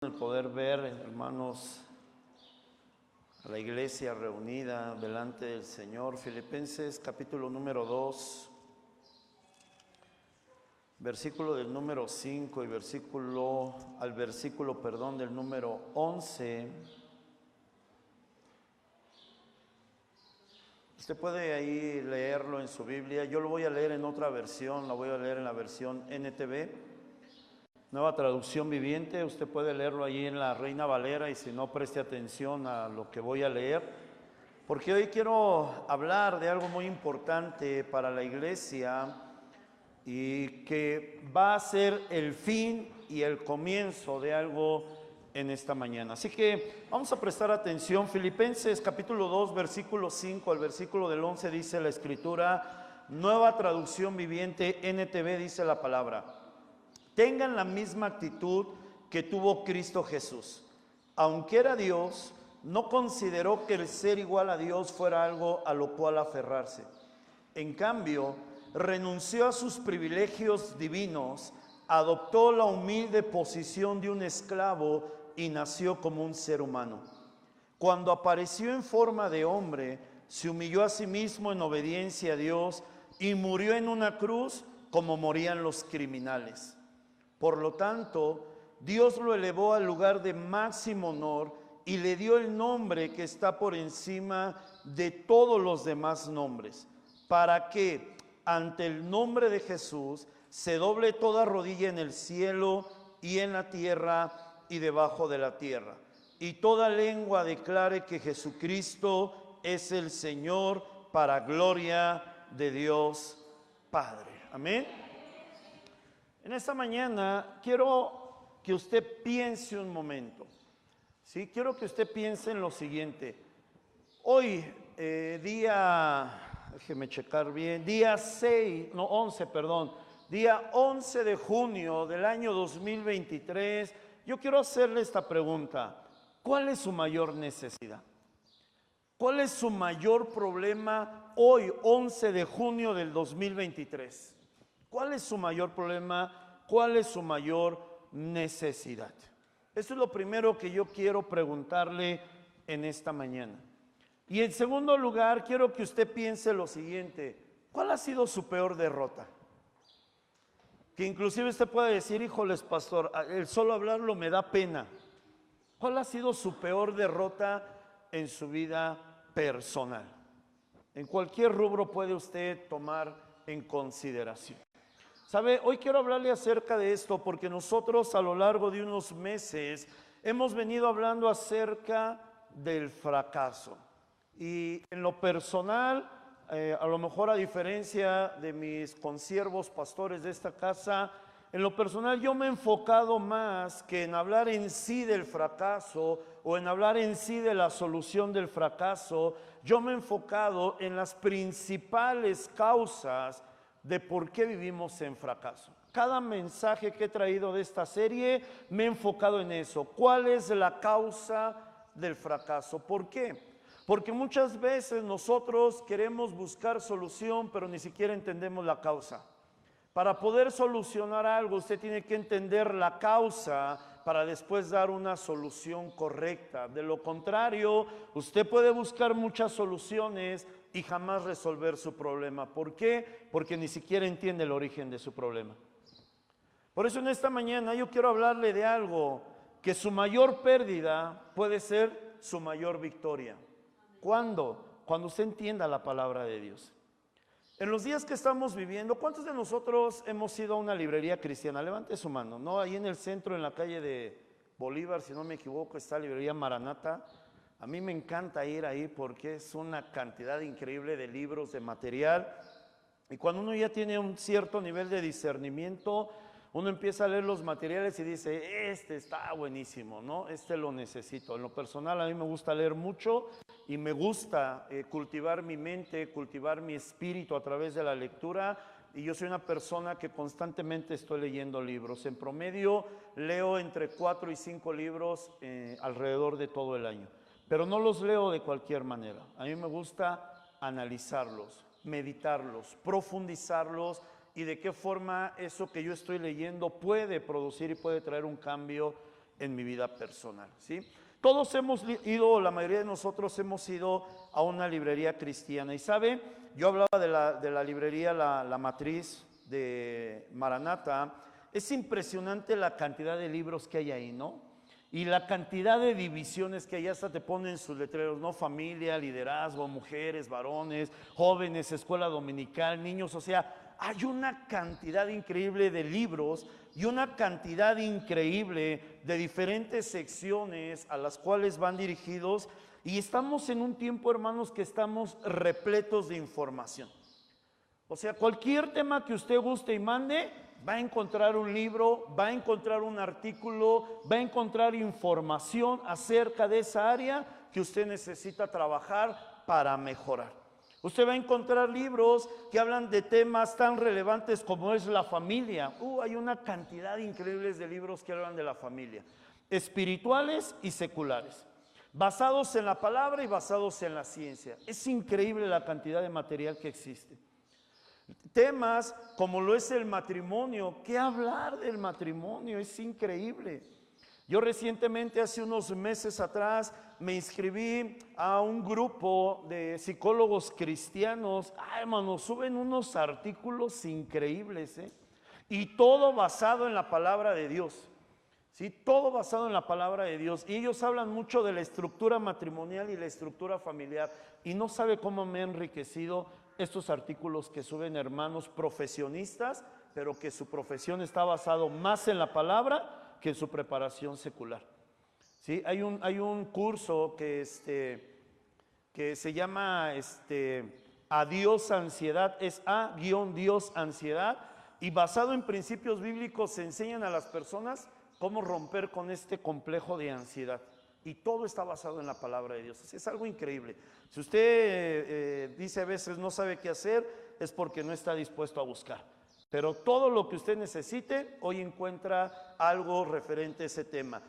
El poder ver, hermanos, a la iglesia reunida delante del Señor. Filipenses capítulo número 2, versículo del número 5 y versículo del número 11. Usted puede ahí leerlo en su Biblia. Yo lo voy a leer en otra versión, la voy a leer en la versión NTV. Nueva Traducción Viviente. Usted puede leerlo ahí en la Reina Valera, y si no, preste atención a lo que voy a leer, porque hoy quiero hablar de algo muy importante para la iglesia y que va a ser el fin y el comienzo de algo en esta mañana. Así que vamos a prestar atención. Filipenses capítulo 2, versículo 5 al versículo del 11 dice la Escritura, Nueva Traducción Viviente NTV, dice la palabra: tengan la misma actitud que tuvo Cristo Jesús. Aunque era Dios, no consideró que el ser igual a Dios fuera algo a lo cual aferrarse. En cambio, renunció a sus privilegios divinos, adoptó la humilde posición de un esclavo y nació como un ser humano. Cuando apareció en forma de hombre, se humilló a sí mismo en obediencia a Dios y murió en una cruz como morían los criminales. Por lo tanto, Dios lo elevó al lugar de máximo honor y le dio el nombre que está por encima de todos los demás nombres, para que ante el nombre de Jesús se doble toda rodilla en el cielo y en la tierra y debajo de la tierra, y toda lengua declare que Jesucristo es el Señor, para gloria de Dios Padre. Amén. En esta mañana quiero que usted piense un momento, ¿sí? Quiero que usted piense en lo siguiente. Hoy, déjeme checar bien, día 11 de junio del año 2023, yo quiero hacerle esta pregunta: ¿cuál es su mayor necesidad? ¿Cuál es su mayor problema hoy, 11 de junio del 2023? ¿Cuál es su mayor problema? ¿Cuál es su mayor necesidad? Eso es lo primero que yo quiero preguntarle en esta mañana. Y en segundo lugar, quiero que usted piense lo siguiente: ¿cuál ha sido su peor derrota? Que inclusive usted puede decir, híjoles, pastor, el solo hablarlo me da pena. ¿Cuál ha sido su peor derrota en su vida personal? En cualquier rubro puede usted tomar en consideración. ¿Sabe? Hoy quiero hablarle acerca de esto porque nosotros a lo largo de unos meses hemos venido hablando acerca del fracaso. Y en lo personal, a lo mejor a diferencia de mis consiervos pastores de esta casa, en lo personal yo me he enfocado más que en hablar en sí del fracaso o en hablar en sí de la solución del fracaso. Yo me he enfocado en las principales causas de por qué vivimos en fracaso. Cada mensaje que he traído de esta serie me he enfocado en eso. ¿Cuál es la causa del fracaso? ¿Por qué? Porque muchas veces nosotros queremos buscar solución, pero ni siquiera entendemos la causa. Para poder solucionar algo, usted tiene que entender la causa para después dar una solución correcta. De lo contrario, usted puede buscar muchas soluciones y jamás resolver su problema. ¿Por qué? Porque ni siquiera entiende el origen de su problema. Por eso en esta mañana yo quiero hablarle de algo: que su mayor pérdida puede ser su mayor victoria. ¿Cuándo? Cuando usted entienda la palabra de Dios. En los días que estamos viviendo, ¿cuántos de nosotros hemos ido a una librería cristiana? Levante su mano, ¿no? Ahí en el centro, en la calle de Bolívar, si no me equivoco, está la librería Maranata. A mí me encanta ir ahí porque es una cantidad increíble de libros, de material. Y cuando uno ya tiene un cierto nivel de discernimiento, uno empieza a leer los materiales y dice, este está buenísimo, ¿no? Este lo necesito. En lo personal, a mí me gusta leer mucho y me gusta cultivar mi mente, cultivar mi espíritu a través de la lectura. Y yo soy una persona que constantemente estoy leyendo libros. En promedio, leo entre 4 y 5 libros alrededor de todo el año. Pero no los leo de cualquier manera. A mí me gusta analizarlos, meditarlos, profundizarlos, y de qué forma eso que yo estoy leyendo puede producir y puede traer un cambio en mi vida personal, ¿sí? Todos hemos ido, la mayoría de nosotros hemos ido a una librería cristiana. Y sabe, yo hablaba de la librería la Matriz de Maranata. Es impresionante la cantidad de libros que hay ahí, ¿no? Y la cantidad de divisiones que hay, hasta te ponen sus letreros, ¿no? Familia, liderazgo, mujeres, varones, jóvenes, escuela dominical, niños. O sea, hay una cantidad increíble de libros y una cantidad increíble de diferentes secciones a las cuales van dirigidos. Y estamos en un tiempo, hermanos, que estamos repletos de información. O sea, cualquier tema que usted guste y mande, va a encontrar un libro, va a encontrar un artículo, va a encontrar información acerca de esa área que usted necesita trabajar para mejorar. Usted va a encontrar libros que hablan de temas tan relevantes como es la familia. Hay una cantidad increíble de libros que hablan de la familia, espirituales y seculares, basados en la palabra y basados en la ciencia. Es increíble la cantidad de material que existe. Temas como lo es el matrimonio. ¿Qué hablar del matrimonio? Es increíble. Yo recientemente, hace unos meses atrás, me inscribí a un grupo de psicólogos cristianos. Hermanos, suben unos artículos increíbles, ¿eh? Y todo basado en la palabra de Dios. ¿Sí? Todo basado en la palabra de Dios. Y ellos hablan mucho de la estructura matrimonial y la estructura familiar. Y no sabe cómo me ha enriquecido estos artículos que suben hermanos profesionistas, pero que su profesión está basado más en la palabra que en su preparación secular. ¿Sí? Hay un curso que se llama Adiós Ansiedad, es A-Dios Ansiedad, y basado en principios bíblicos se enseñan a las personas cómo romper con este complejo de ansiedad. Y todo está basado en la palabra de Dios. Es algo increíble. Si usted dice a veces no sabe qué hacer, es porque no está dispuesto a buscar. Pero todo lo que usted necesite, hoy encuentra algo referente a ese tema.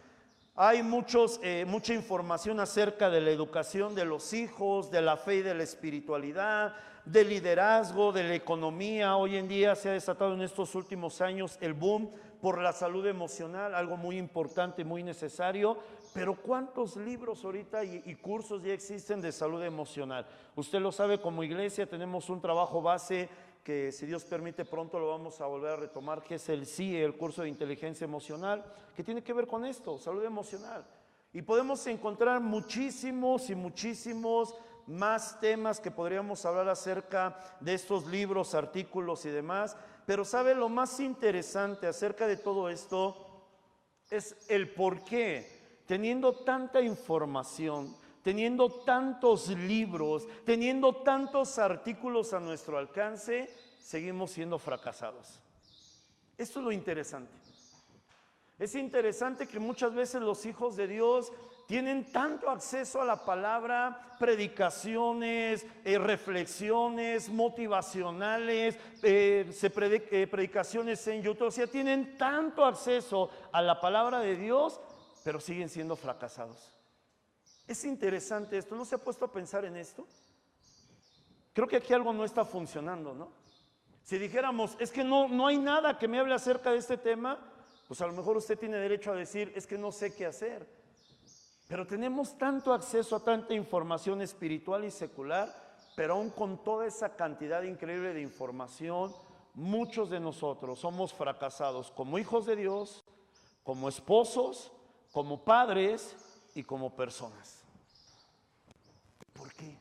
Hay mucha información acerca de la educación de los hijos, de la fe y de la espiritualidad, del liderazgo, de la economía. Hoy en día se ha desatado en estos últimos años el boom por la salud emocional, algo muy importante, muy necesario. Pero ¿cuántos libros ahorita y cursos ya existen de salud emocional? Usted lo sabe, como iglesia tenemos un trabajo base que, si Dios permite, pronto lo vamos a volver a retomar, que es el CIE, el curso de inteligencia emocional, que tiene que ver con esto, salud emocional. Y podemos encontrar muchísimos y muchísimos más temas que podríamos hablar acerca de estos libros, artículos y demás. Pero ¿sabe lo más interesante acerca de todo esto? Es el por qué, teniendo tanta información, teniendo tantos libros, teniendo tantos artículos a nuestro alcance, seguimos siendo fracasados. Esto es lo interesante. Es interesante que muchas veces los hijos de Dios tienen tanto acceso a la palabra, predicaciones, reflexiones motivacionales, predicaciones en YouTube. O sea, tienen tanto acceso a la palabra de Dios, pero siguen siendo fracasados. Es interesante esto. ¿No se ha puesto a pensar en esto? Creo que aquí algo no está funcionando, ¿no? Si dijéramos, es que no hay nada que me hable acerca de este tema, pues a lo mejor usted tiene derecho a decir, es que no sé qué hacer. Pero tenemos tanto acceso a tanta información espiritual y secular, pero aún con toda esa cantidad increíble de información, muchos de nosotros somos fracasados como hijos de Dios, como esposos, como padres y como personas. ¿Por qué?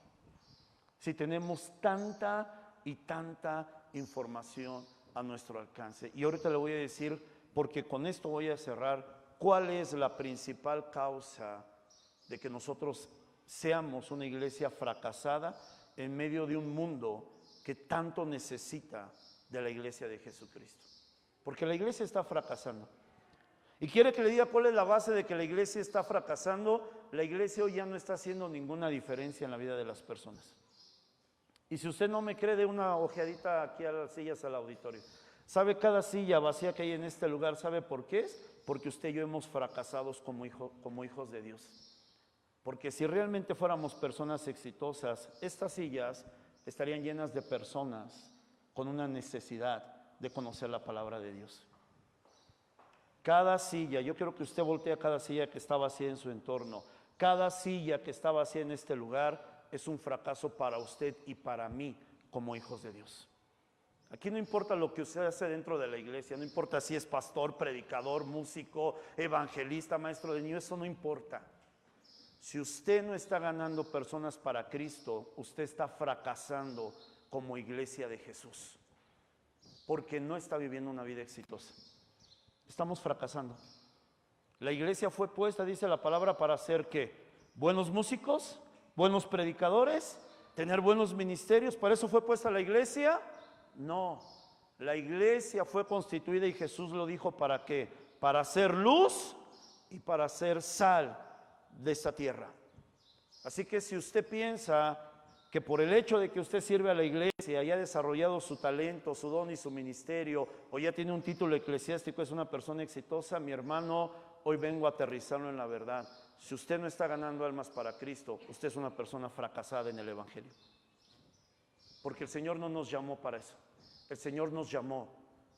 Si tenemos tanta y tanta información a nuestro alcance. Y ahorita le voy a decir, porque con esto voy a cerrar, cuál es la principal causa de que nosotros seamos una iglesia fracasada en medio de un mundo que tanto necesita de la iglesia de Jesucristo. Porque la iglesia está fracasando. Y quiere que le diga cuál es la base de que la iglesia está fracasando. La iglesia hoy ya no está haciendo ninguna diferencia en la vida de las personas. Y si usted no me cree, dé una ojeadita aquí a las sillas al auditorio. ¿Sabe cada silla vacía que hay en este lugar? ¿Sabe por qué es? Porque usted y yo hemos fracasado como hijos de Dios. Porque si realmente fuéramos personas exitosas, estas sillas estarían llenas de personas con una necesidad de conocer la palabra de Dios. Cada silla, yo quiero que usted voltee a cada silla que está vacía en su entorno. Cada silla que está vacía en este lugar es un fracaso para usted y para mí como hijos de Dios. Aquí no importa lo que usted hace dentro de la iglesia, no importa si es pastor, predicador, músico, evangelista, maestro de niños, eso no importa. Si usted no está ganando personas para Cristo, usted está fracasando como iglesia de Jesús, porque no está viviendo una vida exitosa. Estamos fracasando. La iglesia fue puesta, dice la palabra, para ser ¿qué? Buenos músicos, buenos predicadores, tener buenos ministerios. ¿Para eso fue puesta la iglesia? No, la iglesia fue constituida y Jesús lo dijo, ¿para qué? Para ser luz y para ser sal de esta tierra. Así que si usted piensa que por el hecho de que usted sirve a la iglesia y ha desarrollado su talento, su don y su ministerio, o ya tiene un título eclesiástico, es una persona exitosa, mi hermano, hoy vengo a aterrizarlo en la verdad. Si usted no está ganando almas para Cristo, usted es una persona fracasada en el evangelio. Porque el Señor no nos llamó para eso. El Señor nos llamó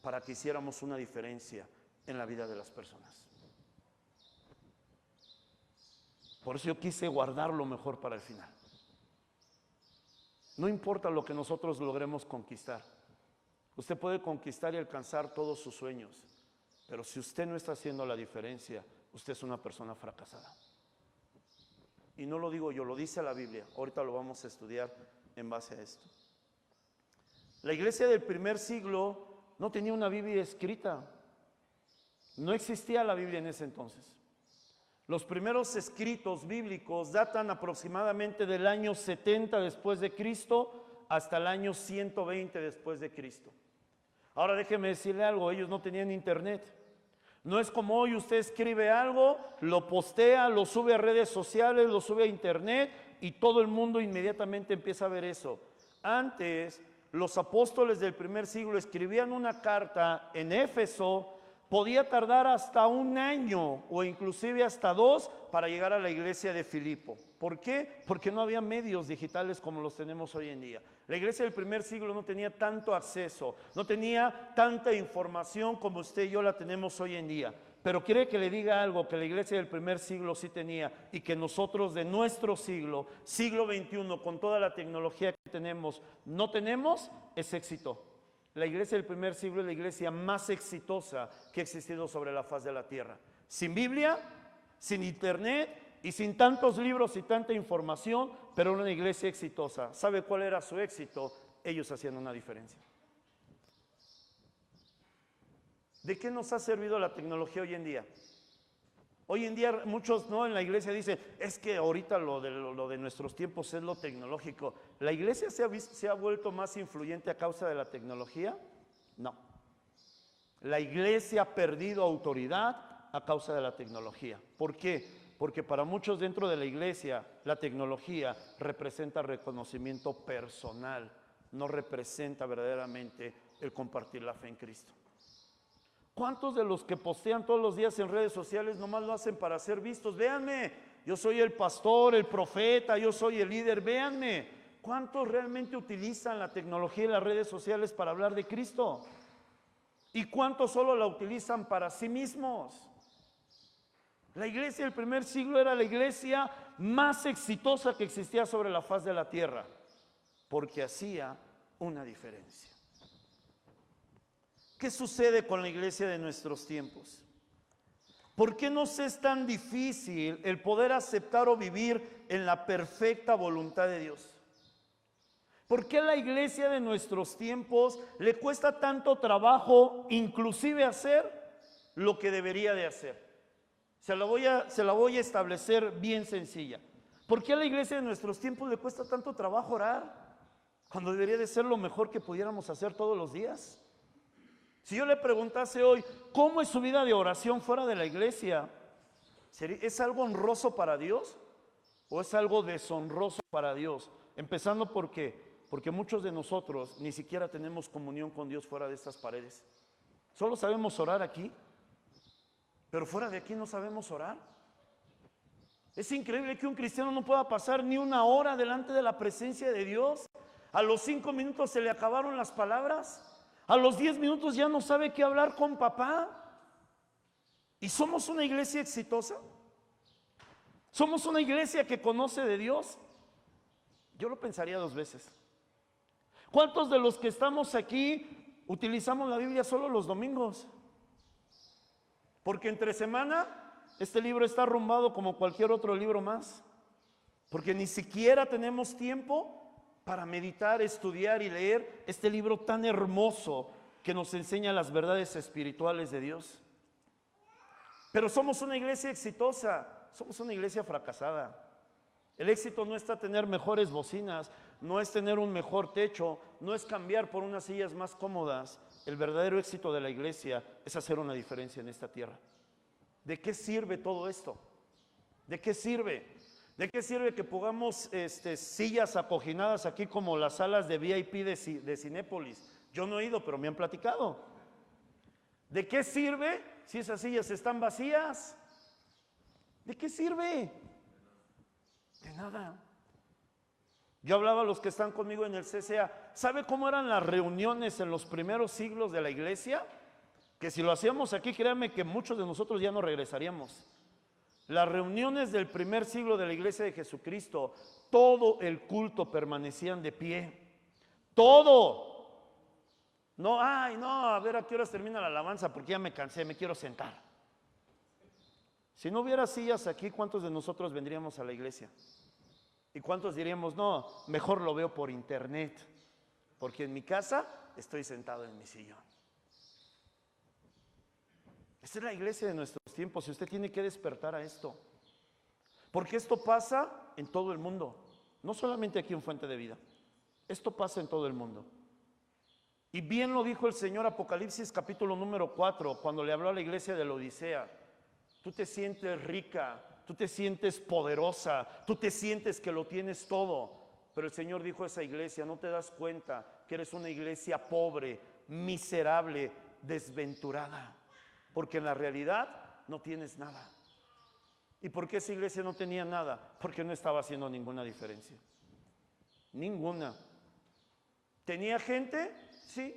para que hiciéramos una diferencia en la vida de las personas. Por eso yo quise guardar lo mejor para el final. No importa lo que nosotros logremos conquistar. Usted puede conquistar y alcanzar todos sus sueños, pero si usted no está haciendo la diferencia, usted es una persona fracasada. Y no lo digo yo, lo dice la Biblia. Ahorita lo vamos a estudiar en base a esto. La iglesia del primer siglo no tenía una Biblia escrita. No existía la Biblia en ese entonces. Los primeros escritos bíblicos datan aproximadamente del año 70 después de Cristo hasta el año 120 después de Cristo. Ahora déjeme decirle algo, ellos no tenían internet. No es como hoy usted escribe algo, lo postea, lo sube a redes sociales, lo sube a internet y todo el mundo inmediatamente empieza a ver eso. Antes, los apóstoles del primer siglo escribían una carta en Éfeso, podía tardar hasta un año o inclusive hasta 2 para llegar a la iglesia de Filipo. ¿Por qué? Porque no había medios digitales como los tenemos hoy en día. La iglesia del primer siglo no tenía tanto acceso, no tenía tanta información como usted y yo la tenemos hoy en día. Pero quiere que le diga algo que la iglesia del primer siglo sí tenía y que nosotros de nuestro siglo, siglo XXI, con toda la tecnología que tenemos, no tenemos, es éxito. La iglesia del primer siglo es la iglesia más exitosa que ha existido sobre la faz de la tierra. Sin Biblia, sin internet y sin tantos libros y tanta información, pero una iglesia exitosa. ¿Sabe cuál era su éxito? Ellos hacían una diferencia. ¿De qué nos ha servido la tecnología hoy en día? Hoy en día muchos en la iglesia dicen, es que ahorita lo de nuestros tiempos es lo tecnológico. ¿La iglesia se ha vuelto más influyente a causa de la tecnología? No. La iglesia ha perdido autoridad a causa de la tecnología. ¿Por qué? Porque para muchos dentro de la iglesia la tecnología representa reconocimiento personal, no representa verdaderamente el compartir la fe en Cristo. ¿Cuántos de los que postean todos los días en redes sociales nomás lo hacen para ser vistos? Véanme, yo soy el pastor, el profeta, yo soy el líder, véanme. ¿Cuántos realmente utilizan la tecnología y las redes sociales para hablar de Cristo? ¿Y cuántos solo la utilizan para sí mismos? La iglesia del primer siglo era la iglesia más exitosa que existía sobre la faz de la tierra, porque hacía una diferencia. ¿Qué sucede con la iglesia de nuestros tiempos? ¿Por qué nos es tan difícil el poder aceptar o vivir en la perfecta voluntad de Dios? ¿Por qué a la iglesia de nuestros tiempos le cuesta tanto trabajo inclusive hacer lo que debería de hacer? Se la voy a establecer bien sencilla. ¿Por qué a la iglesia de nuestros tiempos le cuesta tanto trabajo orar cuando debería de ser lo mejor que pudiéramos hacer todos los días? Si yo le preguntase hoy, ¿cómo es su vida de oración fuera de la iglesia? ¿Es algo honroso para Dios o es algo deshonroso para Dios? Empezando porque muchos de nosotros ni siquiera tenemos comunión con Dios fuera de estas paredes. Solo sabemos orar aquí, pero fuera de aquí no sabemos orar. Es increíble que un cristiano no pueda pasar ni una hora delante de la presencia de Dios. A los 5 minutos se le acabaron las palabras. A los 10 minutos ya no sabe qué hablar con papá. ¿Y somos una iglesia exitosa? ¿Somos una iglesia que conoce de Dios? Yo lo pensaría dos veces. ¿Cuántos de los que estamos aquí utilizamos la Biblia solo los domingos? Porque entre semana este libro está arrumbado como cualquier otro libro más. Porque ni siquiera tenemos tiempo para meditar, estudiar y leer este libro tan hermoso que nos enseña las verdades espirituales de Dios. Pero somos una iglesia exitosa, somos una iglesia fracasada. El éxito no está tener mejores bocinas, no es tener un mejor techo, no es cambiar por unas sillas más cómodas. El verdadero éxito de la iglesia es hacer una diferencia en esta tierra. ¿De qué sirve todo esto? ¿De qué sirve? ¿De qué sirve que pongamos sillas acoginadas aquí como las salas de VIP de Cinépolis? Yo no he ido, pero me han platicado. ¿De qué sirve si esas sillas están vacías? ¿De qué sirve? De nada. Yo hablaba a los que están conmigo en el CCA. ¿Sabe cómo eran las reuniones en los primeros siglos de la iglesia? Que si lo hacíamos aquí, créanme que muchos de nosotros ya no regresaríamos. Las reuniones del primer siglo de la iglesia de Jesucristo, todo el culto permanecían de pie. Todo. No, a ver a qué horas termina la alabanza porque ya me cansé, me quiero sentar. Si no hubiera sillas aquí, ¿cuántos de nosotros vendríamos a la iglesia? ¿Y cuántos diríamos, no, mejor lo veo por internet? Porque en mi casa estoy sentado en mi sillón. Esta es la iglesia de nuestros tiempos y usted tiene que despertar a esto. Porque esto pasa en todo el mundo, no solamente aquí en Fuente de Vida. Esto pasa en todo el mundo. Y bien lo dijo el Señor Apocalipsis capítulo número 4, cuando le habló a la iglesia de la Odisea. Tú te sientes rica, tú te sientes poderosa, tú te sientes que lo tienes todo. Pero el Señor dijo a esa iglesia, ¿no te das cuenta que eres una iglesia pobre, miserable, desventurada? Porque en la realidad no tienes nada. ¿Y por qué esa iglesia no tenía nada? Porque no estaba haciendo ninguna diferencia. Ninguna. ¿Tenía gente? Sí.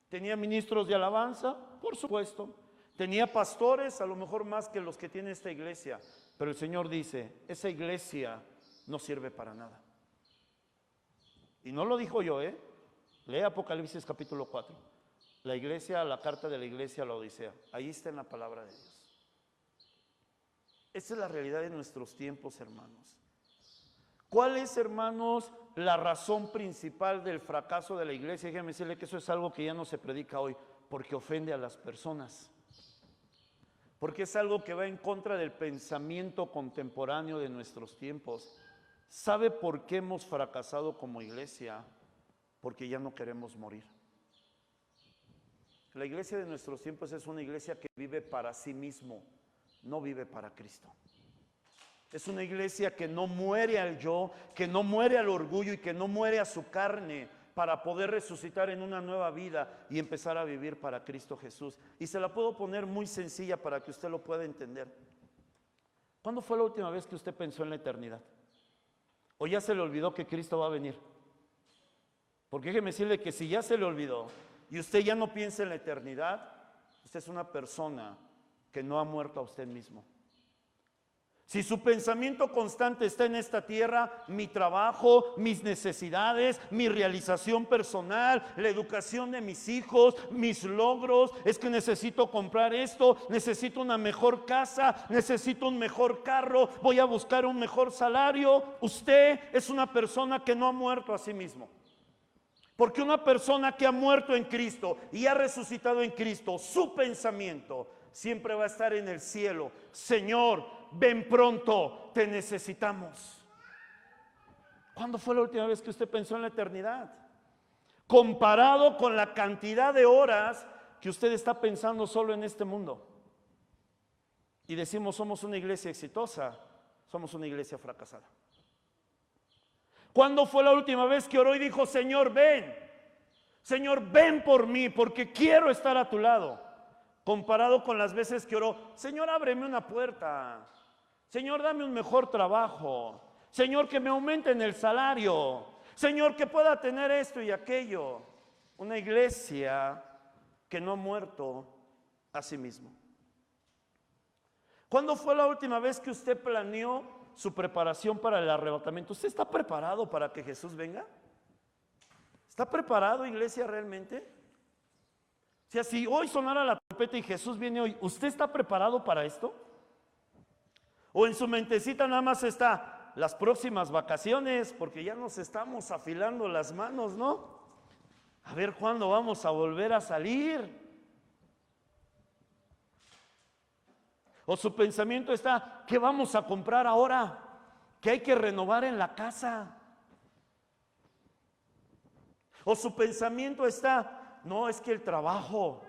¿Tenía ministros de alabanza? Por supuesto. ¿Tenía pastores? A lo mejor más que los que tiene esta iglesia. Pero el Señor dice, esa iglesia no sirve para nada. Y no lo dijo yo, Lee Apocalipsis capítulo 4. La iglesia, la carta de la iglesia a la Odisea. Ahí está en la palabra de Dios. Esa es la realidad de nuestros tiempos, hermanos. ¿Cuál es, hermanos, la razón principal del fracaso de la iglesia? Déjenme decirle que eso es algo que ya no se predica hoy, porque ofende a las personas. Porque es algo que va en contra del pensamiento contemporáneo de nuestros tiempos. ¿Sabe por qué hemos fracasado como iglesia? Porque ya no queremos morir. La iglesia de nuestros tiempos es una iglesia que vive para sí mismo, no vive para Cristo. Es una iglesia que no muere al yo, que no muere al orgullo y que no muere a su carne para poder resucitar en una nueva vida y empezar a vivir para Cristo Jesús. Y se la puedo poner muy sencilla para que usted lo pueda entender. ¿Cuándo fue la última vez que usted pensó en la eternidad? ¿O ya se le olvidó que Cristo va a venir? Porque déjeme decirle que si ya se le olvidó y usted ya no piensa en la eternidad, usted es una persona que no ha muerto a usted mismo. Si su pensamiento constante está en esta tierra, mi trabajo, mis necesidades, mi realización personal, la educación de mis hijos, mis logros, es que necesito comprar esto, necesito una mejor casa, necesito un mejor carro, voy a buscar un mejor salario, usted es una persona que no ha muerto a sí mismo. Porque una persona que ha muerto en Cristo y ha resucitado en Cristo, su pensamiento siempre va a estar en el cielo. Señor, ven pronto, te necesitamos. ¿Cuándo fue la última vez que usted pensó en la eternidad? Comparado con la cantidad de horas que usted está pensando solo en este mundo. Y decimos, somos una iglesia exitosa, somos una iglesia fracasada. ¿Cuándo fue la última vez que oró y dijo, Señor, ven? Señor, ven por mí, porque quiero estar a tu lado. Comparado con las veces que oró, Señor, ábreme una puerta. Señor, dame un mejor trabajo. Señor, que me aumenten el salario. Señor, que pueda tener esto y aquello. Una iglesia que no ha muerto a sí mismo. ¿Cuándo fue la última vez que usted planeó su preparación para el arrebatamiento? ¿Usted está preparado para que Jesús venga? ¿Está preparado, iglesia, realmente? O sea, si hoy sonara la trompeta y Jesús viene hoy, ¿usted está preparado para esto? ¿O en su mentecita nada más está las próximas vacaciones? Porque ya nos estamos afilando las manos, ¿no? A ver cuándo vamos a volver a salir. O su pensamiento está, ¿qué vamos a comprar ahora? ¿Qué hay que renovar en la casa? O su pensamiento está, no, es que el trabajo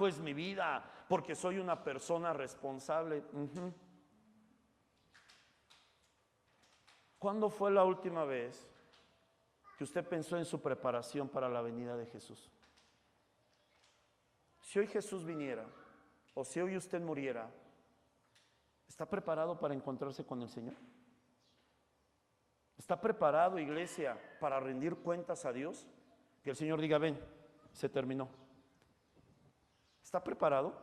es mi vida, porque soy una persona responsable. ¿Cuándo fue la última vez que usted pensó en su preparación para la venida de Jesús? Si hoy Jesús viniera, o si hoy usted muriera, ¿está preparado para encontrarse con el Señor? ¿Está preparado, iglesia, para rendir cuentas a Dios? Que el Señor diga, ven, se terminó. ¿Está preparado?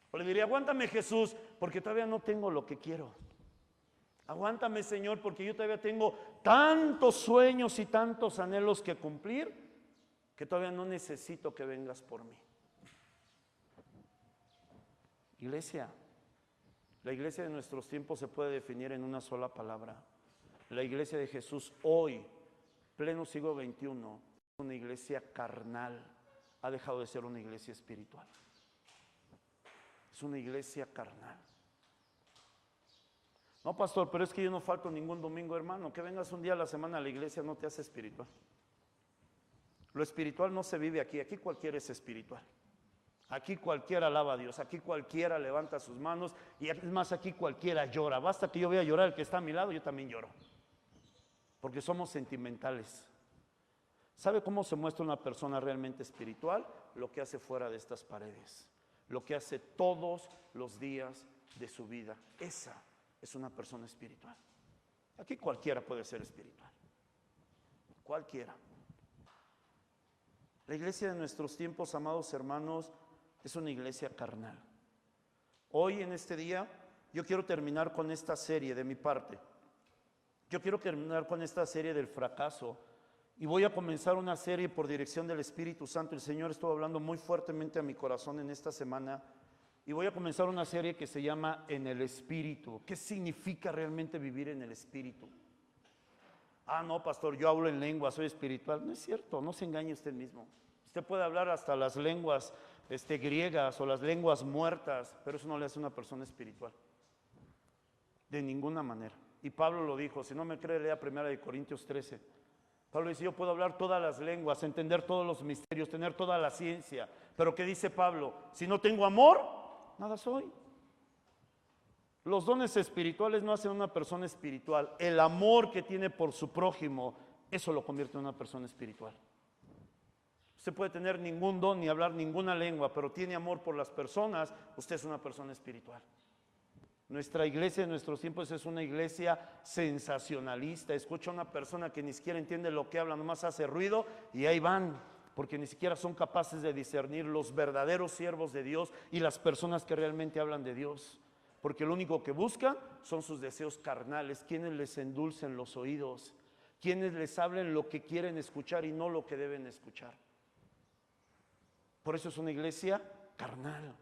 O le diría, aguántame, Jesús, porque todavía no tengo lo que quiero. Aguántame, Señor, porque yo todavía tengo tantos sueños y tantos anhelos que cumplir, que todavía no necesito que vengas por mí. Iglesia, la iglesia de nuestros tiempos se puede definir en una sola palabra. La iglesia de Jesús hoy, pleno siglo XXI, es una iglesia carnal. Ha dejado de ser una iglesia espiritual. Es una iglesia carnal. No, pastor, pero es que yo no falto ningún domingo, hermano. Que vengas un día a la semana a la iglesia no te hace espiritual. Lo espiritual no se vive aquí. Aquí cualquiera es espiritual. Aquí cualquiera alaba a Dios, aquí cualquiera levanta sus manos y es más, aquí cualquiera llora. Basta que yo vea llorar el que está a mi lado, yo también lloro. Porque somos sentimentales. ¿Sabe cómo se muestra una persona realmente espiritual? Lo que hace fuera de estas paredes, lo que hace todos los días de su vida. Esa es una persona espiritual. Aquí cualquiera puede ser espiritual. Cualquiera. La iglesia de nuestros tiempos, amados hermanos, es una iglesia carnal. Hoy en este día yo quiero terminar con esta serie de mi parte. Yo quiero terminar con esta serie del fracaso y voy a comenzar una serie por dirección del Espíritu Santo. El Señor estuvo hablando muy fuertemente a mi corazón en esta semana y voy a comenzar una serie que se llama En el Espíritu. ¿Qué significa realmente vivir en el Espíritu? Ah, no, pastor, yo hablo en lengua, soy espiritual. No es cierto, no se engañe usted mismo. Usted puede hablar hasta las lenguas griegas o las lenguas muertas, pero eso no le hace una persona espiritual. De ninguna manera. Y Pablo lo dijo, si no me cree, lea 1 Corintios 13. Pablo dice, yo puedo hablar todas las lenguas, entender todos los misterios, tener toda la ciencia. Pero ¿qué dice Pablo? Si no tengo amor, nada soy. Los dones espirituales no hacen una persona espiritual. El amor que tiene por su prójimo, eso lo convierte en una persona espiritual. Usted puede tener ningún don ni hablar ninguna lengua, pero tiene amor por las personas, usted es una persona espiritual. Nuestra iglesia en nuestros tiempos es una iglesia sensacionalista. Escucha a una persona que ni siquiera entiende lo que habla, nomás hace ruido y ahí van, porque ni siquiera son capaces de discernir los verdaderos siervos de Dios y las personas que realmente hablan de Dios. Porque lo único que buscan son sus deseos carnales, quienes les endulcen los oídos, quienes les hablen lo que quieren escuchar y no lo que deben escuchar. Por eso es una iglesia carnal.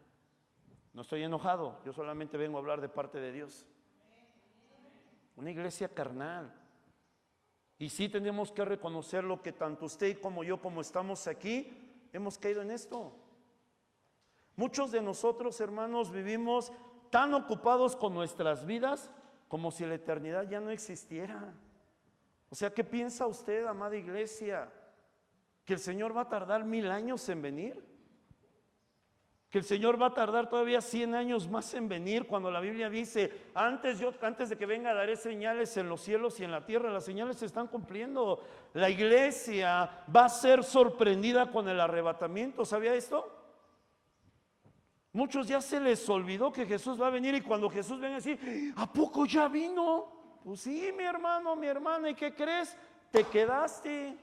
No estoy enojado, yo solamente vengo a hablar de parte de Dios. Una iglesia carnal. Y sí tenemos que reconocer lo que tanto usted como yo, como estamos aquí, hemos caído en esto. Muchos de nosotros, hermanos, vivimos tan ocupados con nuestras vidas como si la eternidad ya no existiera. O sea, ¿qué piensa usted, amada iglesia? ¿Que el Señor va a tardar 1000 años en venir? ¿Que el Señor va a tardar todavía 100 años más en venir? Cuando la Biblia dice, antes de que venga daré señales en los cielos y en la tierra. Las señales se están cumpliendo. La iglesia va a ser sorprendida con el arrebatamiento. ¿Sabía esto? Muchos ya se les olvidó que Jesús va a venir, y cuando Jesús venga así, ¿a poco ya vino? Pues sí, mi hermano, mi hermana, ¿y qué crees? Te quedaste.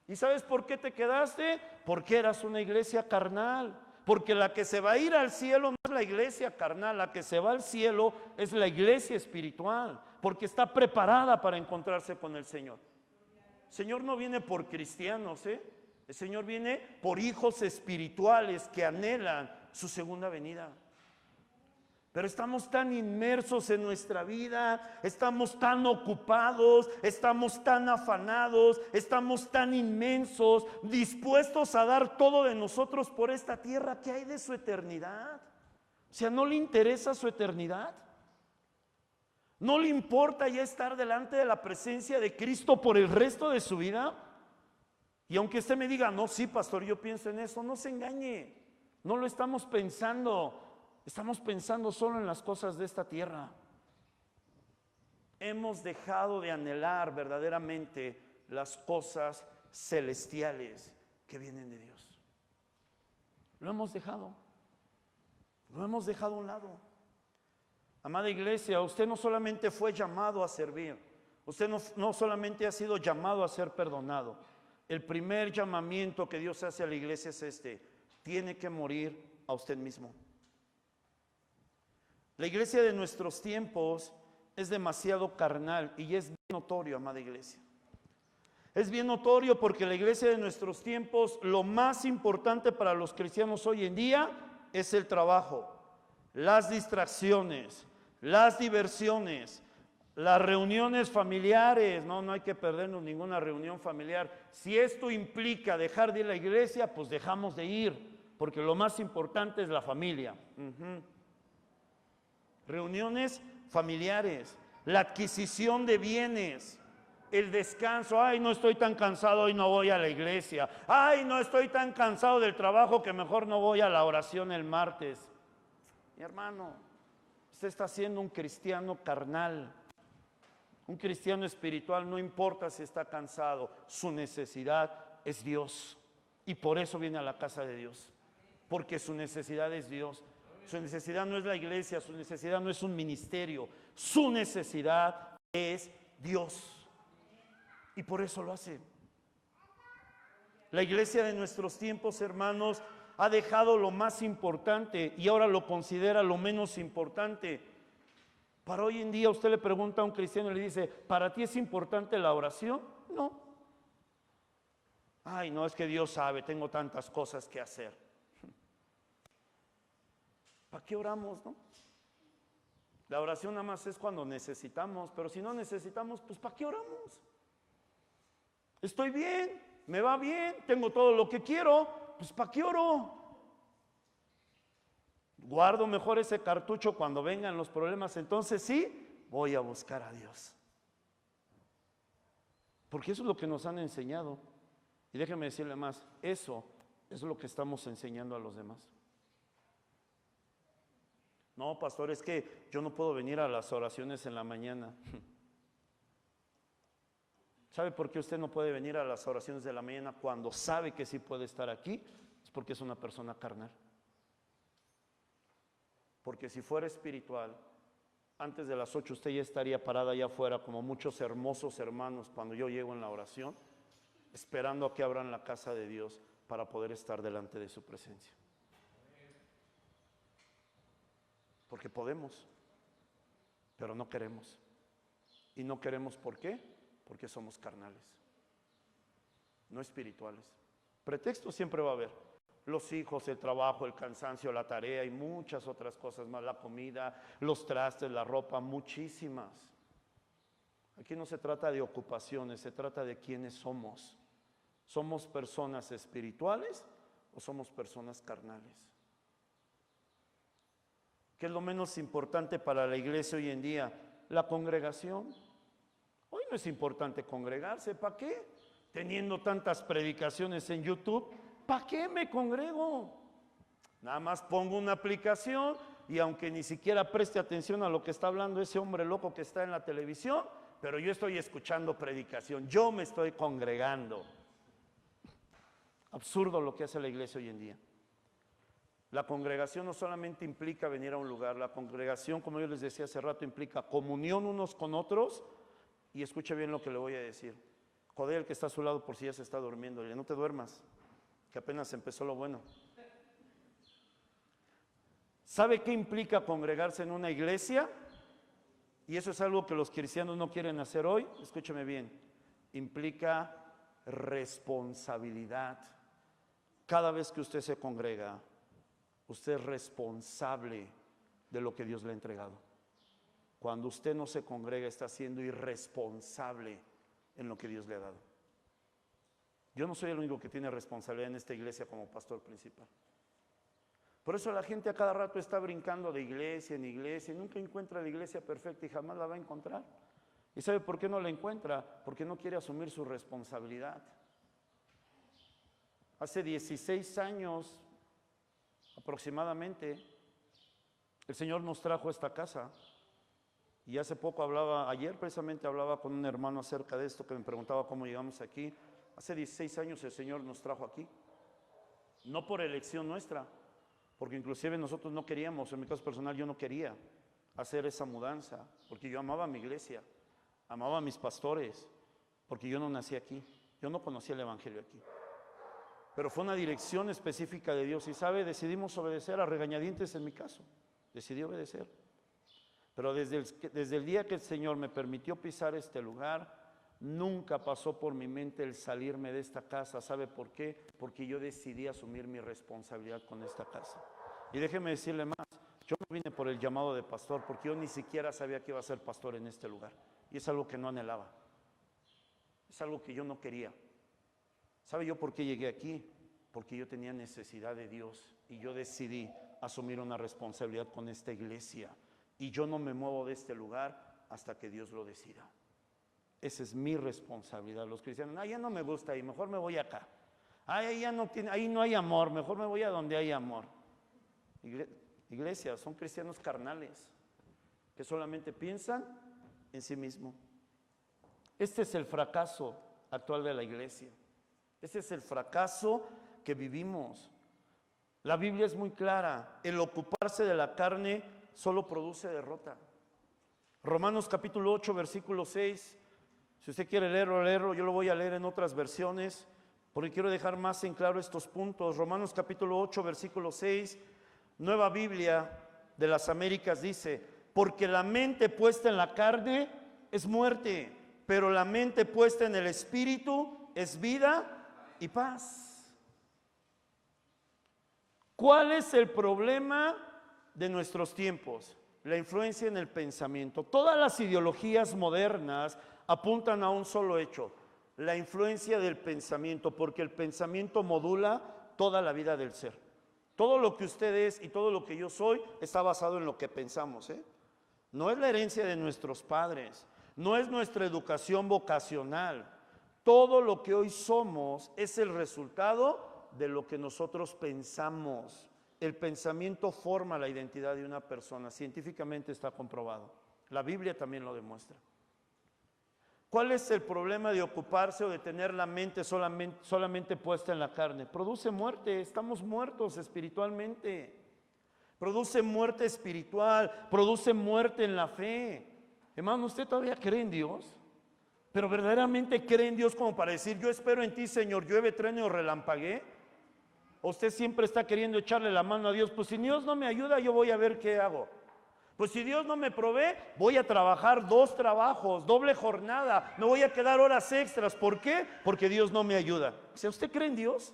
¿Y sabes por qué te quedaste? Porque eras una iglesia carnal. porque la que se va a ir al cielo no es la iglesia carnal, la que se va al cielo es la iglesia espiritual, porque está preparada para encontrarse con el Señor. El Señor no viene por cristianos, ¿eh? El Señor viene por hijos espirituales que anhelan su segunda venida. Pero estamos tan inmersos en nuestra vida, estamos tan ocupados, estamos tan afanados, estamos tan inmensos, dispuestos a dar todo de nosotros por esta tierra. ¿Qué hay de su eternidad? O sea, ¿no le interesa su eternidad? ¿No le importa ya estar delante de la presencia de Cristo por el resto de su vida? Y aunque usted me diga, no, sí, pastor, yo pienso en eso, no se engañe, no lo estamos pensando. Estamos pensando solo en las cosas de esta tierra. Hemos dejado de anhelar verdaderamente las cosas celestiales que vienen de Dios. Lo hemos dejado. Lo hemos dejado a un lado. Amada iglesia, usted no solamente fue llamado a servir. Usted no solamente ha sido llamado a ser perdonado. El primer llamamiento que Dios hace a la iglesia es este: tiene que morir a usted mismo. La iglesia de nuestros tiempos es demasiado carnal y es bien notorio, amada iglesia. Es bien notorio porque la iglesia de nuestros tiempos, lo más importante para los cristianos hoy en día es el trabajo, las distracciones, las diversiones, las reuniones familiares. No hay que perdernos ninguna reunión familiar. Si esto implica dejar de ir a la iglesia, pues dejamos de ir, porque lo más importante es la familia. Reuniones familiares, la adquisición de bienes, el descanso. Ay, no estoy tan cansado, hoy no voy a la iglesia. Ay, no estoy tan cansado del trabajo que mejor no voy a la oración el martes. Mi hermano, usted está siendo un cristiano carnal. Un cristiano espiritual no importa si está cansado, su necesidad es Dios. Y por eso viene a la casa de Dios, porque su necesidad es Dios. Su necesidad no es la iglesia, su necesidad no es un ministerio, su necesidad es Dios. Y por eso lo hace. La iglesia de nuestros tiempos, hermanos, ha dejado lo más importante y ahora lo considera lo menos importante. Para hoy en día usted le pregunta a un cristiano y le dice, ¿para ti es importante la oración? No. Ay, no, es que Dios sabe, tengo tantas cosas que hacer. ¿Para qué oramos, no? La oración nada más es cuando necesitamos, pero si no necesitamos, pues ¿para qué oramos? Estoy bien, me va bien, tengo todo lo que quiero, pues ¿para qué oro? Guardo mejor ese cartucho cuando vengan los problemas, entonces sí, voy a buscar a Dios. Porque eso es lo que nos han enseñado. Y déjeme decirle más, eso es lo que estamos enseñando a los demás. No, pastor, es que yo no puedo venir a las oraciones en la mañana. ¿Sabe por qué usted no puede venir a las oraciones de la mañana cuando sabe que sí puede estar aquí? Es porque es una persona carnal. Porque si fuera espiritual, antes de las 8 usted ya estaría parada allá afuera como muchos hermosos hermanos cuando yo llego en la oración, esperando a que abran la casa de Dios para poder estar delante de su presencia. Porque podemos, pero no queremos. Y no queremos, ¿por qué? Porque somos carnales, no espirituales. Pretextos siempre va a haber. Los hijos, el trabajo, el cansancio, la tarea y muchas otras cosas más, la comida, los trastes, la ropa, muchísimas. Aquí no se trata de ocupaciones, se trata de quiénes somos. ¿Somos personas espirituales o somos personas carnales? ¿Qué es lo menos importante para la iglesia hoy en día? La congregación. Hoy no es importante congregarse, ¿para qué? Teniendo tantas predicaciones en YouTube, ¿para qué me congrego? Nada más pongo una aplicación y aunque ni siquiera preste atención a lo que está hablando ese hombre loco que está en la televisión, pero yo estoy escuchando predicación, yo me estoy congregando. Absurdo lo que hace la iglesia hoy en día. La congregación no solamente implica venir a un lugar, la congregación, como yo les decía hace rato, implica comunión unos con otros. Y escuche bien lo que le voy a decir. Joder, el que está a su lado por si ya se está durmiendo, no te duermas, que apenas empezó lo bueno. ¿Sabe qué implica congregarse en una iglesia? Y eso es algo que los cristianos no quieren hacer hoy. Escúcheme bien. Implica responsabilidad. Cada vez que usted se congrega, usted es responsable de lo que Dios le ha entregado. Cuando usted no se congrega, está siendo irresponsable en lo que Dios le ha dado. Yo no soy el único que tiene responsabilidad en esta iglesia como pastor principal. Por eso la gente a cada rato está brincando de iglesia en iglesia y nunca encuentra la iglesia perfecta y jamás la va a encontrar. ¿Y sabe por qué no la encuentra? Porque no quiere asumir su responsabilidad. Hace 16 años aproximadamente, el Señor nos trajo a esta casa. Y hace poco ayer precisamente hablaba con un hermano acerca de esto, que me preguntaba cómo llegamos aquí. Hace 16 años el Señor nos trajo aquí. No por elección nuestra, porque inclusive nosotros no queríamos, en mi caso personal yo no quería hacer esa mudanza, porque yo amaba a mi iglesia, amaba a mis pastores, porque yo no nací aquí, yo no conocía el evangelio aquí. Pero fue una dirección específica de Dios y sabe, decidimos obedecer a regañadientes en mi caso, decidí obedecer. Pero desde el día que el Señor me permitió pisar este lugar, nunca pasó por mi mente el salirme de esta casa. ¿Sabe por qué? Porque yo decidí asumir mi responsabilidad con esta casa. Y déjeme decirle más, yo no vine por el llamado de pastor, porque yo ni siquiera sabía que iba a ser pastor en este lugar. Y es algo que no anhelaba. Es algo que yo no quería. ¿Sabe yo por qué llegué aquí? Porque yo tenía necesidad de Dios y yo decidí asumir una responsabilidad con esta iglesia. Y yo no me muevo de este lugar hasta que Dios lo decida. Esa es mi responsabilidad. Los cristianos, ya no me gusta ahí, mejor me voy acá. Ahí no hay amor, mejor me voy a donde hay amor. Iglesia, son cristianos carnales que solamente piensan en sí mismos. Este es el fracaso actual de la iglesia. Este es el fracaso que vivimos. La Biblia es muy clara. El ocuparse de la carne solo produce derrota. Romanos capítulo 8, versículo 6. Si usted quiere leerlo, yo lo voy a leer en otras versiones, porque quiero dejar más en claro estos puntos. Romanos capítulo 8, versículo 6, Nueva Biblia de las Américas dice: porque la mente puesta en la carne es muerte, pero la mente puesta en el Espíritu es vida y paz. ¿Cuál es el problema de nuestros tiempos? La influencia en el pensamiento. Todas las ideologías modernas apuntan a un solo hecho: la influencia del pensamiento, porque el pensamiento modula toda la vida del ser. Todo lo que usted es y todo lo que yo soy está basado en lo que pensamos, ¿eh? No es la herencia de nuestros padres, no es nuestra educación vocacional. Todo lo que hoy somos es el resultado de lo que nosotros pensamos. El pensamiento forma la identidad de una persona, científicamente está comprobado. La Biblia también lo demuestra. ¿Cuál es el problema de ocuparse o de tener la mente solamente puesta en la carne? Produce muerte, estamos muertos espiritualmente. Produce muerte espiritual, produce muerte en la fe. Hermano, ¿usted todavía cree en Dios? ¿Pero verdaderamente cree en Dios como para decir: yo espero en ti, Señor, llueve, truene o relampaguee? ¿O usted siempre está queriendo echarle la mano a Dios? Pues si Dios no me ayuda, yo voy a ver qué hago. Pues si Dios no me provee, voy a trabajar 2 trabajos, doble jornada, me voy a quedar horas extras. ¿Por qué? Porque Dios no me ayuda. O sea, ¿usted cree en Dios?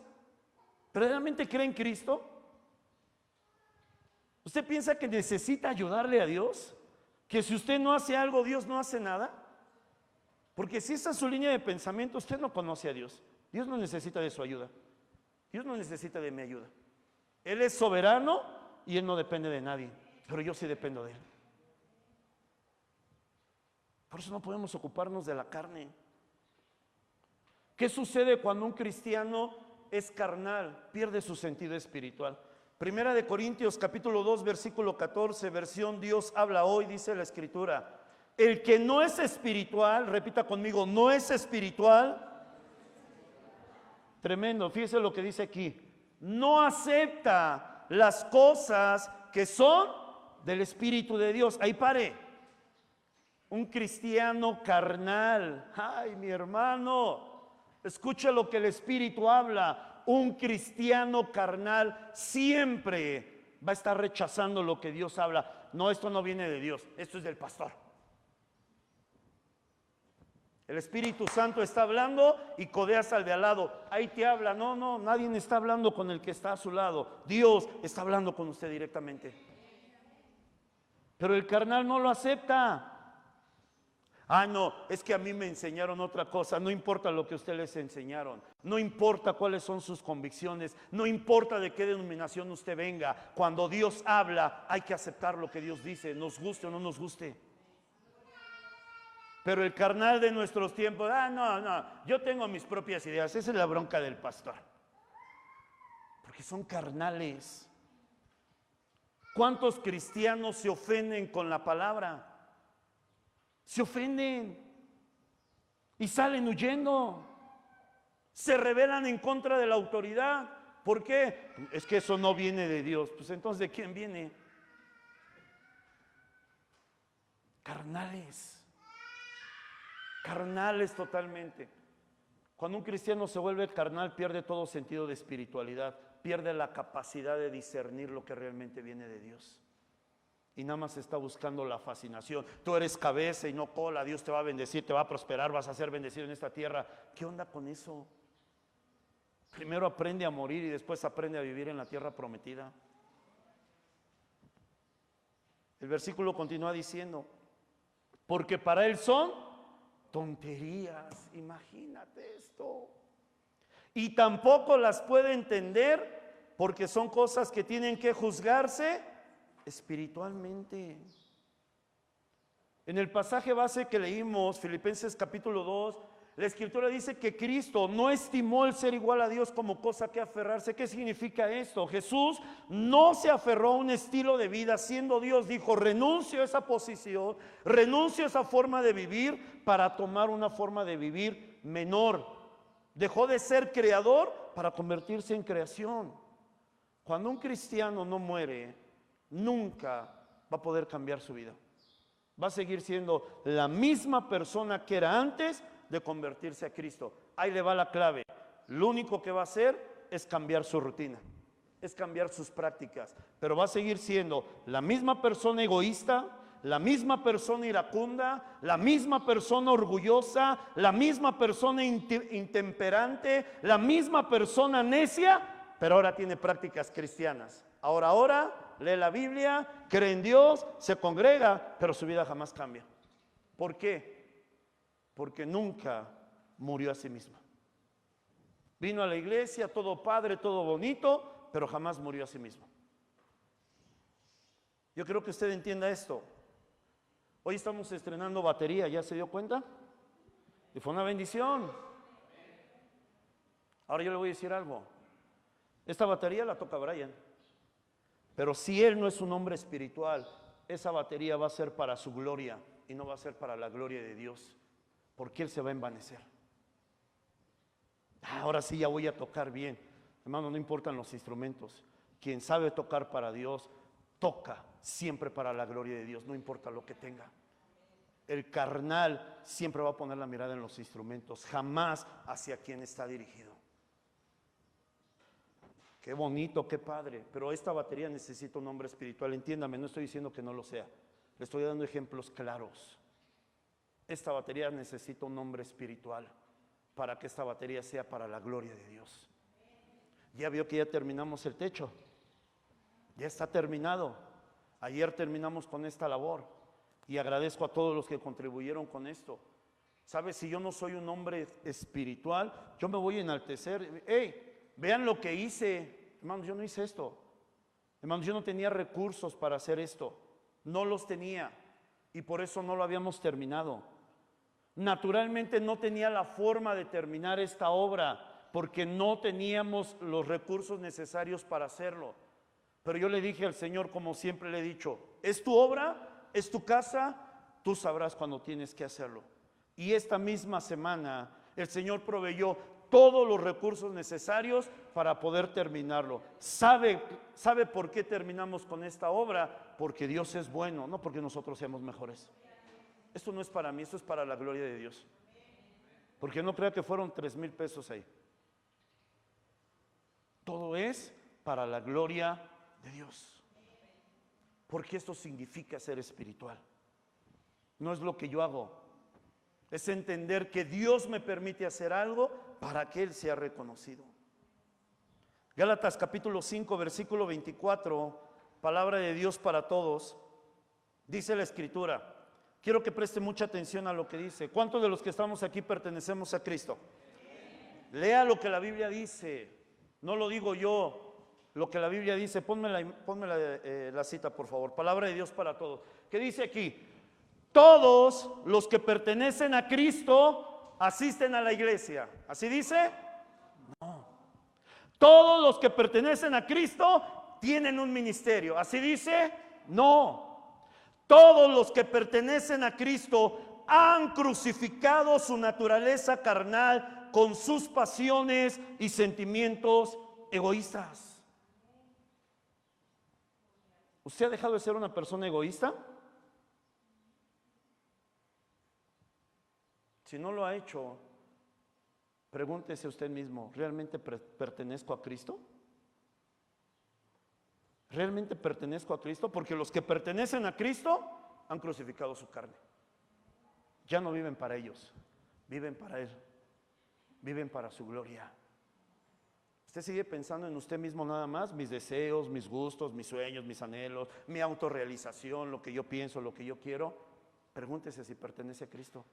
¿Verdaderamente cree en Cristo? ¿Usted piensa que necesita ayudarle a Dios? ¿Que si usted no hace algo, Dios no hace nada? Porque si esa es su línea de pensamiento, usted no conoce a Dios. Dios no necesita de su ayuda. Dios no necesita de mi ayuda. Él es soberano y Él no depende de nadie. Pero yo sí dependo de Él. Por eso no podemos ocuparnos de la carne. ¿Qué sucede cuando un cristiano es carnal? Pierde su sentido espiritual. Primera de Corintios capítulo 2 versículo 14, versión Dios habla hoy, dice la Escritura: el que no es espiritual, repita conmigo, no es espiritual. Tremendo, fíjese lo que dice aquí: no acepta las cosas que son del Espíritu de Dios. Ahí pare. Un cristiano carnal, ay mi hermano, escucha lo que el Espíritu habla. Un cristiano carnal siempre va a estar rechazando lo que Dios habla. No, esto no viene de Dios, esto es del pastor. El Espíritu Santo está hablando y codeas al de al lado. Ahí te habla. No, nadie está hablando con el que está a su lado. Dios está hablando con usted directamente. Pero el carnal no lo acepta. No, es que a mí me enseñaron otra cosa. No importa lo que ustedes les enseñaron. No importa cuáles son sus convicciones. No importa de qué denominación usted venga. Cuando Dios habla, hay que aceptar lo que Dios dice, nos guste o no nos guste. Pero el carnal de nuestros tiempos, no, yo tengo mis propias ideas. Esa es la bronca del pastor. Porque son carnales. ¿Cuántos cristianos se ofenden con la palabra? Se ofenden y salen huyendo. Se rebelan en contra de la autoridad. ¿Por qué? Es que eso no viene de Dios. Pues entonces, ¿de quién viene? Carnales. Carnales totalmente. Cuando un cristiano se vuelve carnal, pierde todo sentido de espiritualidad, pierde la capacidad de discernir lo que realmente viene de Dios. Y nada más está buscando la fascinación. Tú eres cabeza y no cola, Dios te va a bendecir, te va a prosperar, vas a ser bendecido en esta tierra. ¿Qué onda con eso? Primero aprende a morir y después aprende a vivir en la tierra prometida. El versículo continúa diciendo, porque para él son tonterías, imagínate esto. Y tampoco las puede entender porque son cosas que tienen que juzgarse espiritualmente. En el pasaje base que leímos, Filipenses capítulo 2, la escritura dice que Cristo no estimó el ser igual a Dios como cosa que aferrarse. ¿Qué significa esto? Jesús no se aferró a un estilo de vida siendo Dios. Dijo, renuncio a esa posición, renuncio a esa forma de vivir para tomar una forma de vivir menor. Dejó de ser creador para convertirse en creación. Cuando un cristiano no muere, nunca va a poder cambiar su vida. Va a seguir siendo la misma persona que era antes de convertirse a Cristo. Ahí le va la clave. Lo único que va a hacer es cambiar su rutina, es cambiar sus prácticas, pero va a seguir siendo la misma persona egoísta, la misma persona iracunda, la misma persona orgullosa, la misma persona intemperante, la misma persona necia, pero ahora tiene prácticas cristianas. Ahora lee la Biblia, cree en Dios, se congrega, pero su vida jamás cambia. ¿Por qué? Porque nunca murió a sí misma. Vino a la iglesia, todo padre, todo bonito, pero jamás murió a sí mismo. Yo creo que usted entienda esto. Hoy estamos estrenando batería, ¿ya se dio cuenta? Y fue una bendición. Ahora yo le voy a decir algo. Esta batería la toca Brian. Pero si él no es un hombre espiritual, esa batería va a ser para su gloria y no va a ser para la gloria de Dios. Porque él se va a envanecer. Ahora sí ya voy a tocar bien. Hermano, no importan los instrumentos. Quien sabe tocar para Dios, toca siempre para la gloria de Dios, no importa lo que tenga. El carnal siempre va a poner la mirada en los instrumentos, jamás hacia quien está dirigido. Qué bonito, qué padre, pero esta batería necesita un hombre espiritual. Entiéndame, no estoy diciendo que no lo sea. Le estoy dando ejemplos claros. Esta batería necesita un hombre espiritual para que esta batería sea para la gloria de Dios. Ya vio que ya terminamos el techo. Ya está terminado. Ayer terminamos con esta labor y agradezco a todos los que contribuyeron con esto. ¿Sabes? Si yo no soy un hombre espiritual, yo me voy a enaltecer. ¡Hey! Vean lo que hice. Hermanos, yo no hice esto. Hermanos, yo no tenía recursos para hacer esto. No los tenía y por eso no lo habíamos terminado. Naturalmente no tenía la forma de terminar esta obra porque no teníamos los recursos necesarios para hacerlo. Pero yo le dije al Señor, como siempre le he dicho, es tu obra, es tu casa, tú sabrás cuando tienes que hacerlo. Y esta misma semana el Señor proveyó todos los recursos necesarios para poder terminarlo. ¿Sabe por qué terminamos con esta obra? Porque Dios es bueno, no porque nosotros seamos mejores. Esto no es para mí, esto es para la gloria de Dios. Porque no crea que fueron 3,000 pesos ahí. Todo es para la gloria de Dios. porque esto significa ser espiritual. No es lo que yo hago, es entender que Dios me permite hacer algo para que Él sea reconocido. Gálatas capítulo 5, versículo 24, palabra de Dios para todos. Dice la Escritura, quiero que preste mucha atención a lo que dice. ¿Cuántos de los que estamos aquí pertenecemos a Cristo? Lea lo que la Biblia dice, no lo digo yo, lo que la Biblia dice. Ponme la cita, por favor. Palabra de Dios para todos. ¿Qué dice aquí? Todos los que pertenecen a Cristo asisten a la iglesia. ¿Así dice? No. Todos los que pertenecen a Cristo tienen un ministerio. ¿Así dice? No. Todos los que pertenecen a Cristo han crucificado su naturaleza carnal con sus pasiones y sentimientos egoístas. ¿Usted ha dejado de ser una persona egoísta? Si no lo ha hecho, pregúntese a usted mismo, ¿realmente pertenezco a Cristo? ¿Realmente pertenezco a Cristo? Porque los que pertenecen a Cristo han crucificado su carne. Ya no viven para ellos, viven para Él, viven para su gloria. Usted sigue pensando en usted mismo nada más, mis deseos, mis gustos, mis sueños, mis anhelos, mi autorrealización, lo que yo pienso, lo que yo quiero. Pregúntese si pertenece a Cristo.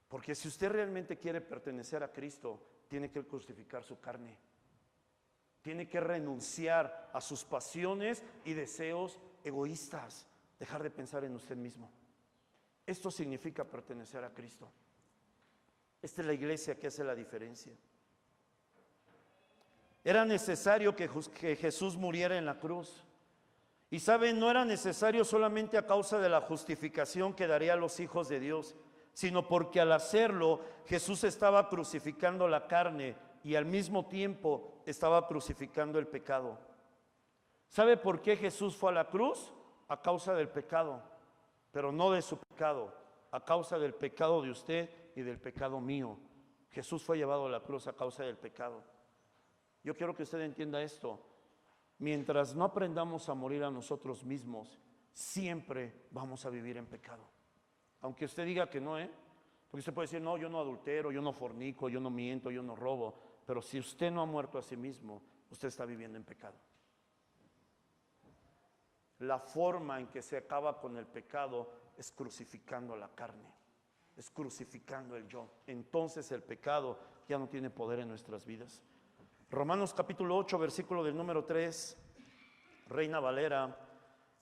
Porque si usted realmente quiere pertenecer a Cristo, tiene que crucificar su carne. Tiene que renunciar a sus pasiones y deseos egoístas. Dejar de pensar en usted mismo. Esto significa pertenecer a Cristo. Esta es la iglesia que hace la diferencia. Era necesario que Jesús muriera en la cruz. Y saben, no era necesario solamente a causa de la justificación que daría a los hijos de Dios, sino porque al hacerlo Jesús estaba crucificando la carne y al mismo tiempo estaba crucificando el pecado. ¿Sabe por qué Jesús fue a la cruz? A causa del pecado, pero no de su pecado, a causa del pecado de usted y del pecado mío. Jesús fue llevado a la cruz a causa del pecado. Yo quiero que usted entienda esto. Mientras no aprendamos a morir a nosotros mismos, siempre vamos a vivir en pecado. Aunque usted diga que no, porque usted puede decir, no, yo no adultero, yo no fornico, yo no miento, yo no robo. Pero si usted no ha muerto a sí mismo, usted está viviendo en pecado. La forma en que se acaba con el pecado es crucificando la carne, es crucificando el yo. Entonces el pecado ya no tiene poder en nuestras vidas. Romanos capítulo 8, versículo del número 3, Reina Valera,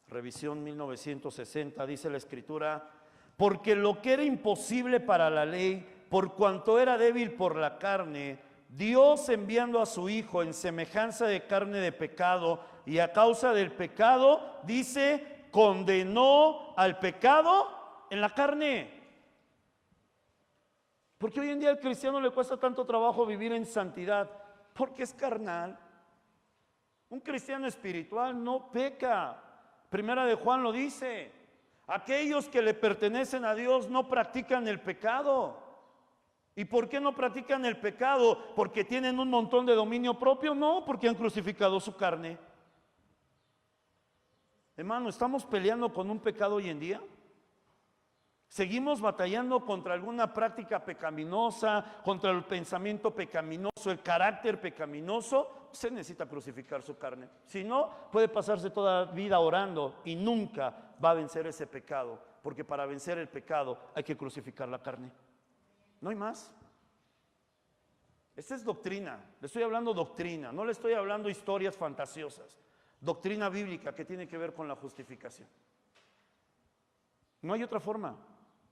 revisión 1960, dice la Escritura: porque lo que era imposible para la ley, por cuanto era débil por la carne, Dios, enviando a su Hijo en semejanza de carne de pecado, y a causa del pecado, dice, condenó al pecado en la carne. Porque hoy en día al cristiano le cuesta tanto trabajo vivir en santidad, porque es carnal. Un cristiano espiritual no peca. Primera de Juan lo dice. Aquellos que le pertenecen a Dios no practican el pecado. ¿Y por qué no practican el pecado? ¿Porque tienen un montón de dominio propio? No, porque han crucificado su carne. Hermano, ¿estamos peleando con un pecado hoy en día? ¿Seguimos batallando contra alguna práctica pecaminosa, contra el pensamiento pecaminoso, el carácter pecaminoso? Usted necesita crucificar su carne. Si no, puede pasarse toda la vida orando y nunca va a vencer ese pecado, porque para vencer el pecado hay que crucificar la carne. No hay más. Esta es doctrina. Le estoy hablando doctrina, no le estoy hablando historias fantasiosas. Doctrina bíblica que tiene que ver con la justificación. No hay otra forma.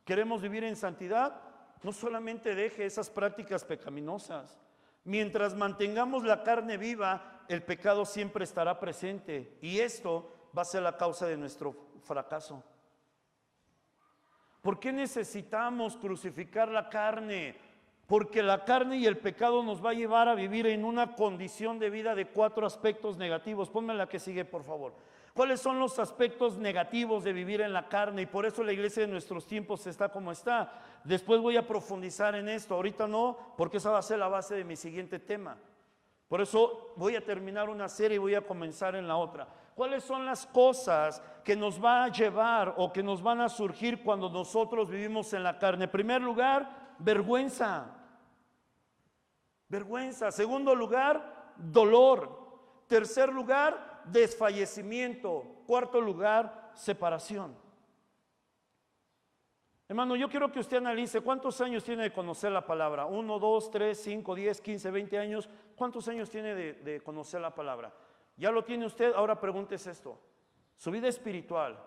¿Queremos vivir en santidad? No solamente deje esas prácticas pecaminosas. Mientras mantengamos la carne viva, el pecado siempre estará presente. Y esto va a ser la causa de nuestro fracaso. ¿Por qué necesitamos crucificar la carne? Porque la carne y el pecado nos va a llevar a vivir en una condición de vida de 4 aspectos negativos. Ponme la que sigue, por favor. ¿Cuáles son los aspectos negativos de vivir en la carne? Y por eso la iglesia de nuestros tiempos está como está. Después voy a profundizar en esto, ahorita no, porque esa va a ser la base de mi siguiente tema. Por eso voy a terminar una serie y voy a comenzar en la otra. ¿Cuáles son las cosas que nos va a llevar o que nos van a surgir cuando nosotros vivimos en la carne? En primer lugar, vergüenza. Vergüenza. Segundo lugar, dolor. Tercer lugar, desfallecimiento. Cuarto lugar, separación. Hermano, yo quiero que usted analice cuántos años tiene de conocer la palabra. 1, 2, 3, 5, 10, 15, 20 años. ¿Cuántos años tiene de conocer la palabra? ¿Ya lo tiene usted? Ahora pregúntese esto. ¿Su vida espiritual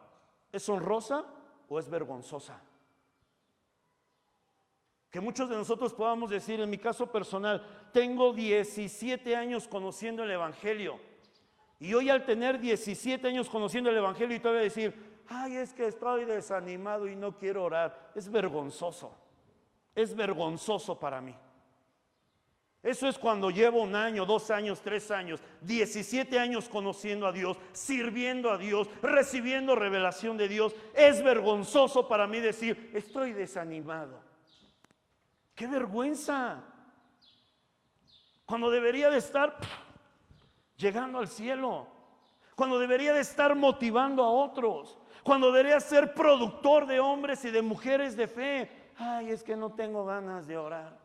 es honrosa o es vergonzosa? Que muchos de nosotros podamos decir, en mi caso personal, tengo 17 años conociendo el Evangelio. Y hoy al tener 17 años conociendo el Evangelio y todavía decir, ay, es que estoy desanimado y no quiero orar. Es vergonzoso para mí. Eso es cuando llevo 1 año, 2 años, 3 años, 17 años conociendo a Dios, sirviendo a Dios, recibiendo revelación de Dios. Es vergonzoso para mí decir, estoy desanimado. ¡Qué vergüenza! Cuando debería de estar llegando al cielo, cuando debería de estar motivando a otros, cuando debería ser productor de hombres y de mujeres de fe. Ay, es que no tengo ganas de orar.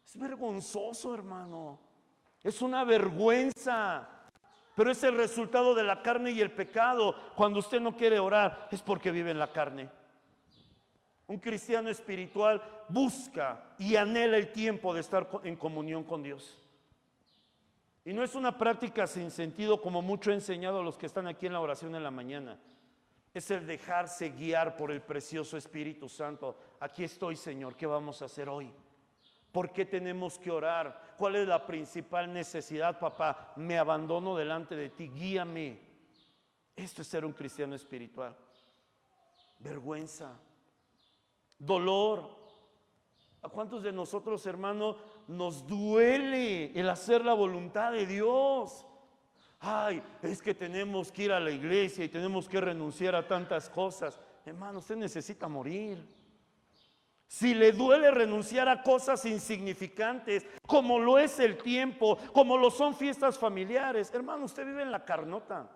Es vergonzoso, hermano. Es una vergüenza. Pero es el resultado de la carne y el pecado. Cuando usted no quiere orar, es porque vive en la carne. Un cristiano espiritual busca y anhela el tiempo de estar en comunión con Dios. Y no es una práctica sin sentido, como mucho he enseñado a los que están aquí en la oración en la mañana. Es el dejarse guiar por el precioso Espíritu Santo. Aquí estoy, Señor, ¿qué vamos a hacer hoy? ¿Por qué tenemos que orar? ¿Cuál es la principal necesidad, papá? Me abandono delante de ti, guíame. Esto es ser un cristiano espiritual. Vergüenza, dolor. ¿A cuántos de nosotros, hermano, nos duele el hacer la voluntad de Dios? Ay, es que tenemos que ir a la iglesia y tenemos que renunciar a tantas cosas. Hermano, usted necesita morir. Si le duele renunciar a cosas insignificantes, como lo es el tiempo, como lo son fiestas familiares, hermano, usted vive en la carnota.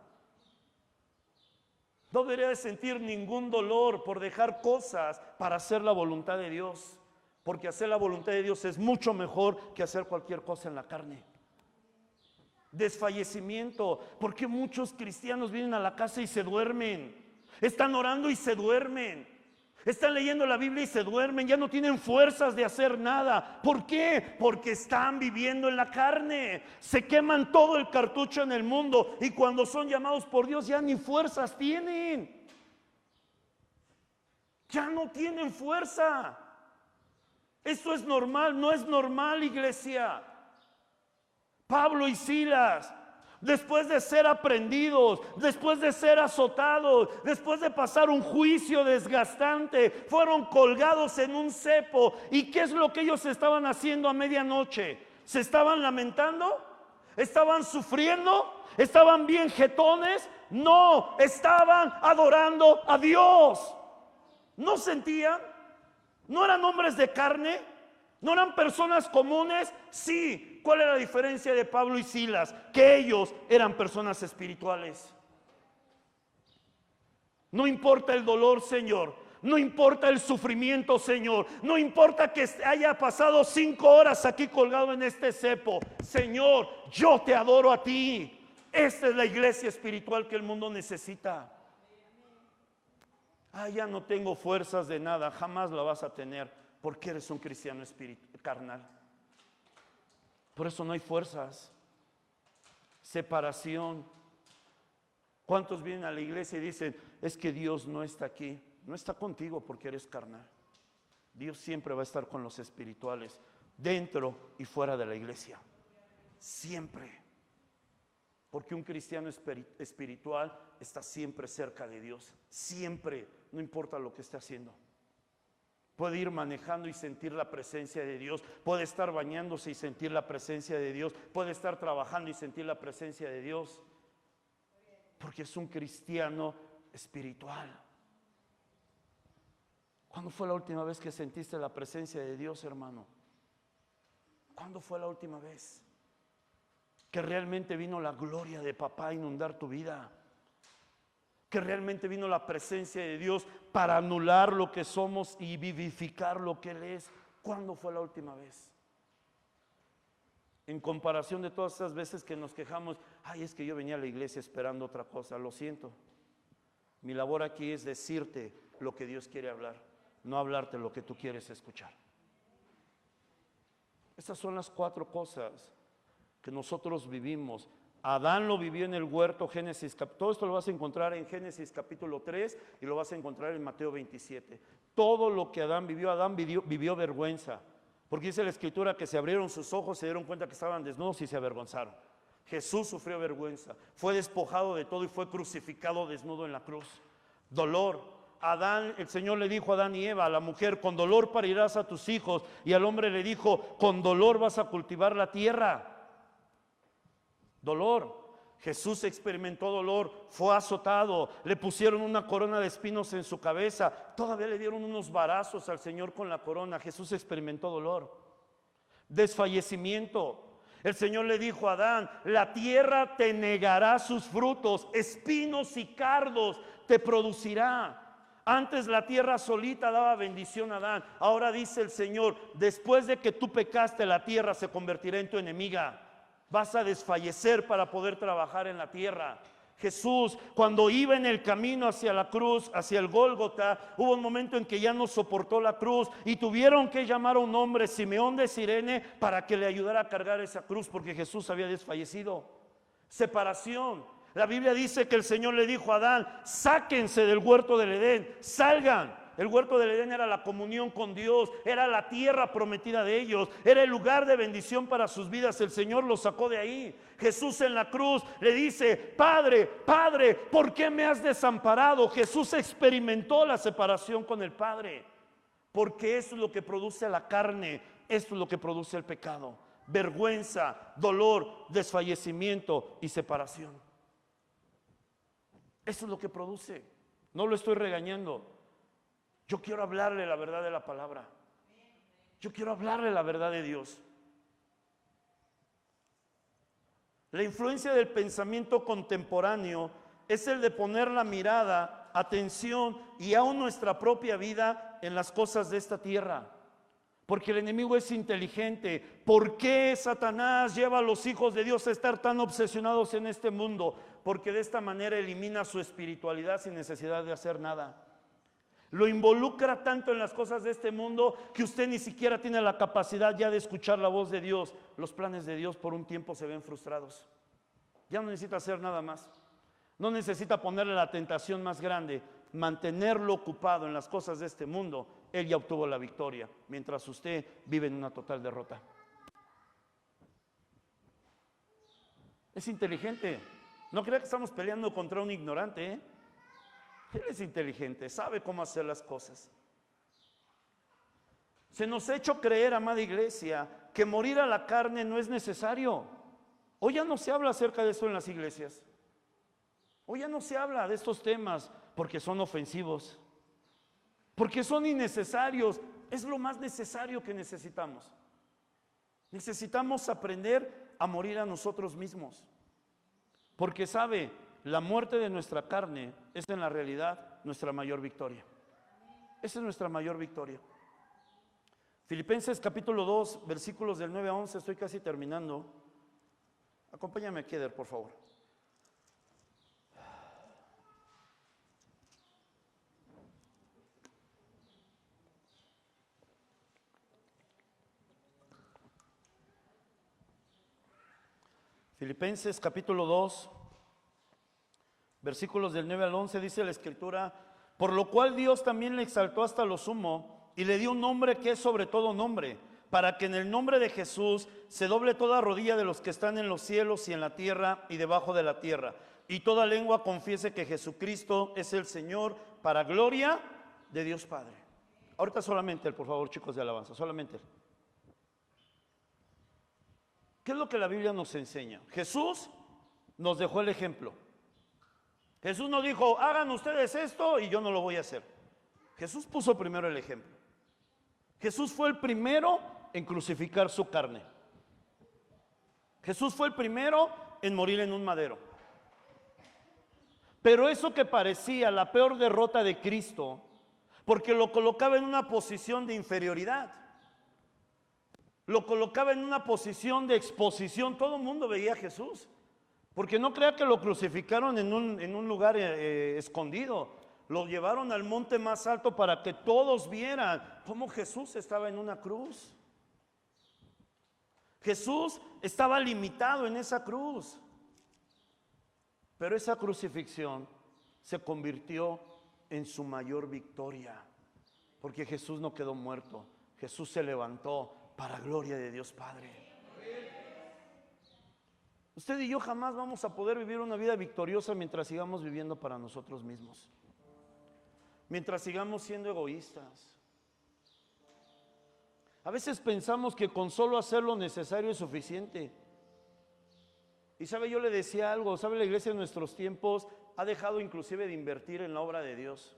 No debería de sentir ningún dolor por dejar cosas para hacer la voluntad de Dios, porque hacer la voluntad de Dios es mucho mejor que hacer cualquier cosa en la carne. Desfallecimiento, porque muchos cristianos vienen a la casa y se duermen, están orando y se duermen. Están leyendo la Biblia y se duermen, ya no tienen fuerzas de hacer nada. ¿Por qué? Porque están viviendo en la carne. Se queman todo el cartucho en el mundo y cuando son llamados por Dios ya ni fuerzas tienen. Ya no tienen fuerza. Esto es normal, no es normal, iglesia. Pablo y Silas, después de ser aprendidos, después de ser azotados, después de pasar un juicio desgastante, fueron colgados en un cepo. ¿Y qué es lo que ellos estaban haciendo a medianoche? ¿Se estaban lamentando? ¿Estaban sufriendo? ¿Estaban bien jetones? No, estaban adorando a Dios. ¿No sentían? ¿No eran hombres de carne? ¿No eran personas comunes? Sí. ¿Cuál era la diferencia de Pablo y Silas? Que ellos eran personas espirituales. No importa el dolor, Señor. No importa el sufrimiento, Señor. No importa que haya pasado 5 horas aquí colgado en este cepo. Señor, yo te adoro a ti. Esta es la iglesia espiritual que el mundo necesita. Ya no tengo fuerzas de nada. Jamás la vas a tener, porque eres un cristiano carnal. Por eso no hay fuerzas. Separación. ¿Cuántos vienen a la iglesia y dicen, es que Dios no está aquí? No está contigo porque eres carnal. Dios siempre va a estar con los espirituales, dentro y fuera de la iglesia. Siempre. Porque un cristiano espiritual está siempre cerca de Dios. Siempre, no importa lo que esté haciendo. Puede ir manejando y sentir la presencia de Dios. Puede estar bañándose y sentir la presencia de Dios. Puede estar trabajando y sentir la presencia de Dios. Porque es un cristiano espiritual. ¿Cuándo fue la última vez que sentiste la presencia de Dios, hermano? ¿Cuándo fue la última vez? que realmente vino la gloria de papá a inundar tu vida, que realmente vino la presencia de Dios para anular lo que somos y vivificar lo que Él es. ¿Cuándo fue la última vez? En comparación de todas esas veces que nos quejamos, ay, es que yo venía a la iglesia esperando otra cosa. Lo siento, mi labor aquí es decirte lo que Dios quiere hablar, no hablarte lo que tú quieres escuchar. Estas son las 4 cosas que nosotros vivimos. Adán lo vivió en el huerto, todo esto lo vas a encontrar en Génesis capítulo 3 y lo vas a encontrar en Mateo 27. Todo lo que Adán vivió vergüenza, porque dice la escritura que se abrieron sus ojos, se dieron cuenta que estaban desnudos y se avergonzaron. Jesús sufrió vergüenza, fue despojado de todo y fue crucificado desnudo en la cruz. Dolor. Adán, el Señor le dijo a Adán y Eva, a la mujer, con dolor parirás a tus hijos, y al hombre le dijo, con dolor vas a cultivar la tierra. Dolor. Jesús experimentó dolor, fue azotado, le pusieron una corona de espinos en su cabeza, todavía le dieron unos varazos al Señor con la corona. Jesús experimentó dolor. Desfallecimiento. El Señor le dijo a Adán, la tierra te negará sus frutos, espinos y cardos te producirá. Antes la tierra solita daba bendición a Adán. Ahora dice el Señor, después de que tú pecaste, la tierra se convertirá en tu enemiga. Vas a desfallecer para poder trabajar en la tierra. Jesús, cuando iba en el camino hacia la cruz, hacia el Gólgota, hubo un momento en que ya no soportó la cruz y tuvieron que llamar a un hombre, Simeón de Cirene, para que le ayudara a cargar esa cruz, porque Jesús había desfallecido. Separación. La Biblia dice que el Señor le dijo a Adán, sáquense del huerto del Edén, salgan. El huerto del Edén era la comunión con Dios, era la tierra prometida de ellos, era el lugar de bendición para sus vidas. El Señor los sacó de ahí. Jesús en la cruz le dice, Padre, Padre, ¿por qué me has desamparado? Jesús experimentó la separación con el Padre, porque eso es lo que produce la carne, esto es lo que produce el pecado: vergüenza, dolor, desfallecimiento y separación. Eso es lo que produce. No lo estoy regañando. Yo quiero hablarle la verdad de la palabra. Yo quiero hablarle la verdad de Dios. La influencia del pensamiento contemporáneo es el de poner la mirada, atención y aún nuestra propia vida en las cosas de esta tierra. Porque el enemigo es inteligente. ¿Por qué Satanás lleva a los hijos de Dios a estar tan obsesionados en este mundo? Porque de esta manera elimina su espiritualidad sin necesidad de hacer nada. Lo involucra tanto en las cosas de este mundo que usted ni siquiera tiene la capacidad ya de escuchar la voz de Dios. Los planes de Dios por un tiempo se ven frustrados. Ya no necesita hacer nada más. No necesita ponerle la tentación más grande. Mantenerlo ocupado en las cosas de este mundo. Él ya obtuvo la victoria, mientras usted vive en una total derrota. Es inteligente. No crea que estamos peleando contra un ignorante, ¿eh? Él es inteligente, sabe cómo hacer las cosas. Se nos ha hecho creer, amada iglesia, que morir a la carne no es necesario. Hoy ya no se habla acerca de eso en las iglesias. Hoy ya no se habla de estos temas porque son ofensivos, porque son innecesarios. Es lo más necesario que necesitamos. Necesitamos aprender a morir a nosotros mismos, porque sabe, la muerte de nuestra carne es en la realidad nuestra mayor victoria. Esa es nuestra mayor victoria. Filipenses capítulo 2, versículos del 9 a 11, estoy casi terminando. Acompáñame, Keder, por favor. Filipenses capítulo 2, versículos del 9 al 11, dice la escritura: por lo cual Dios también le exaltó hasta lo sumo y le dio un nombre que es sobre todo nombre, para que en el nombre de Jesús se doble toda rodilla de los que están en los cielos y en la tierra y debajo de la tierra, y toda lengua confiese que Jesucristo es el Señor, para gloria de Dios Padre. Ahorita solamente él, por favor, chicos de alabanza, solamente él. ¿Qué es lo que la Biblia nos enseña? Jesús nos dejó el ejemplo. Jesús no dijo, hagan ustedes esto y yo no lo voy a hacer. Jesús puso primero el ejemplo. Jesús fue el primero en crucificar su carne. Jesús fue el primero en morir en un madero. Pero eso que parecía la peor derrota de Cristo, porque lo colocaba en una posición de inferioridad, lo colocaba en una posición de exposición. Todo el mundo veía a Jesús, porque no crea que lo crucificaron en un lugar escondido. Lo llevaron al monte más alto para que todos vieran cómo Jesús estaba en una cruz. Jesús estaba limitado en esa cruz. Pero esa crucifixión se convirtió en su mayor victoria, porque Jesús no quedó muerto. Jesús se levantó para gloria de Dios Padre. Usted y yo jamás vamos a poder vivir una vida victoriosa mientras sigamos viviendo para nosotros mismos, mientras sigamos siendo egoístas. A veces pensamos que con solo hacer lo necesario es suficiente. Y sabe, yo le decía algo, sabe, la iglesia en nuestros tiempos ha dejado inclusive de invertir en la obra de Dios,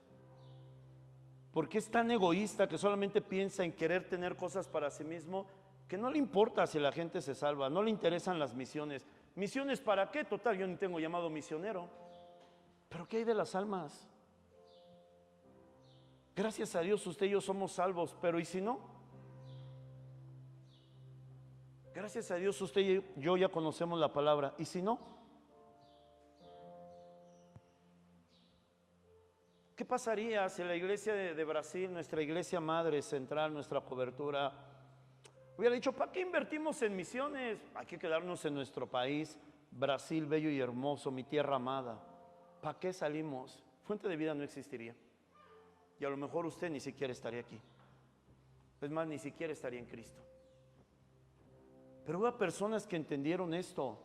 porque es tan egoísta que solamente piensa en querer tener cosas para sí mismo, que no le importa si la gente se salva, no le interesan las misiones. ¿Misiones para qué? Total, yo ni tengo llamado misionero. Pero ¿qué hay de las almas? Gracias a Dios usted y yo somos salvos, pero ¿y si no? Gracias a Dios usted y yo ya conocemos la palabra, ¿y si no? ¿Qué pasaría si la iglesia de Brasil, nuestra iglesia madre central, nuestra cobertura, hubiera dicho, ¿para qué invertimos en misiones? Hay que quedarnos en nuestro país, Brasil bello y hermoso, mi tierra amada. ¿Para qué salimos? Fuente de Vida no existiría. Y a lo mejor usted ni siquiera estaría aquí. Es más, ni siquiera estaría en Cristo. Pero hubo personas que entendieron esto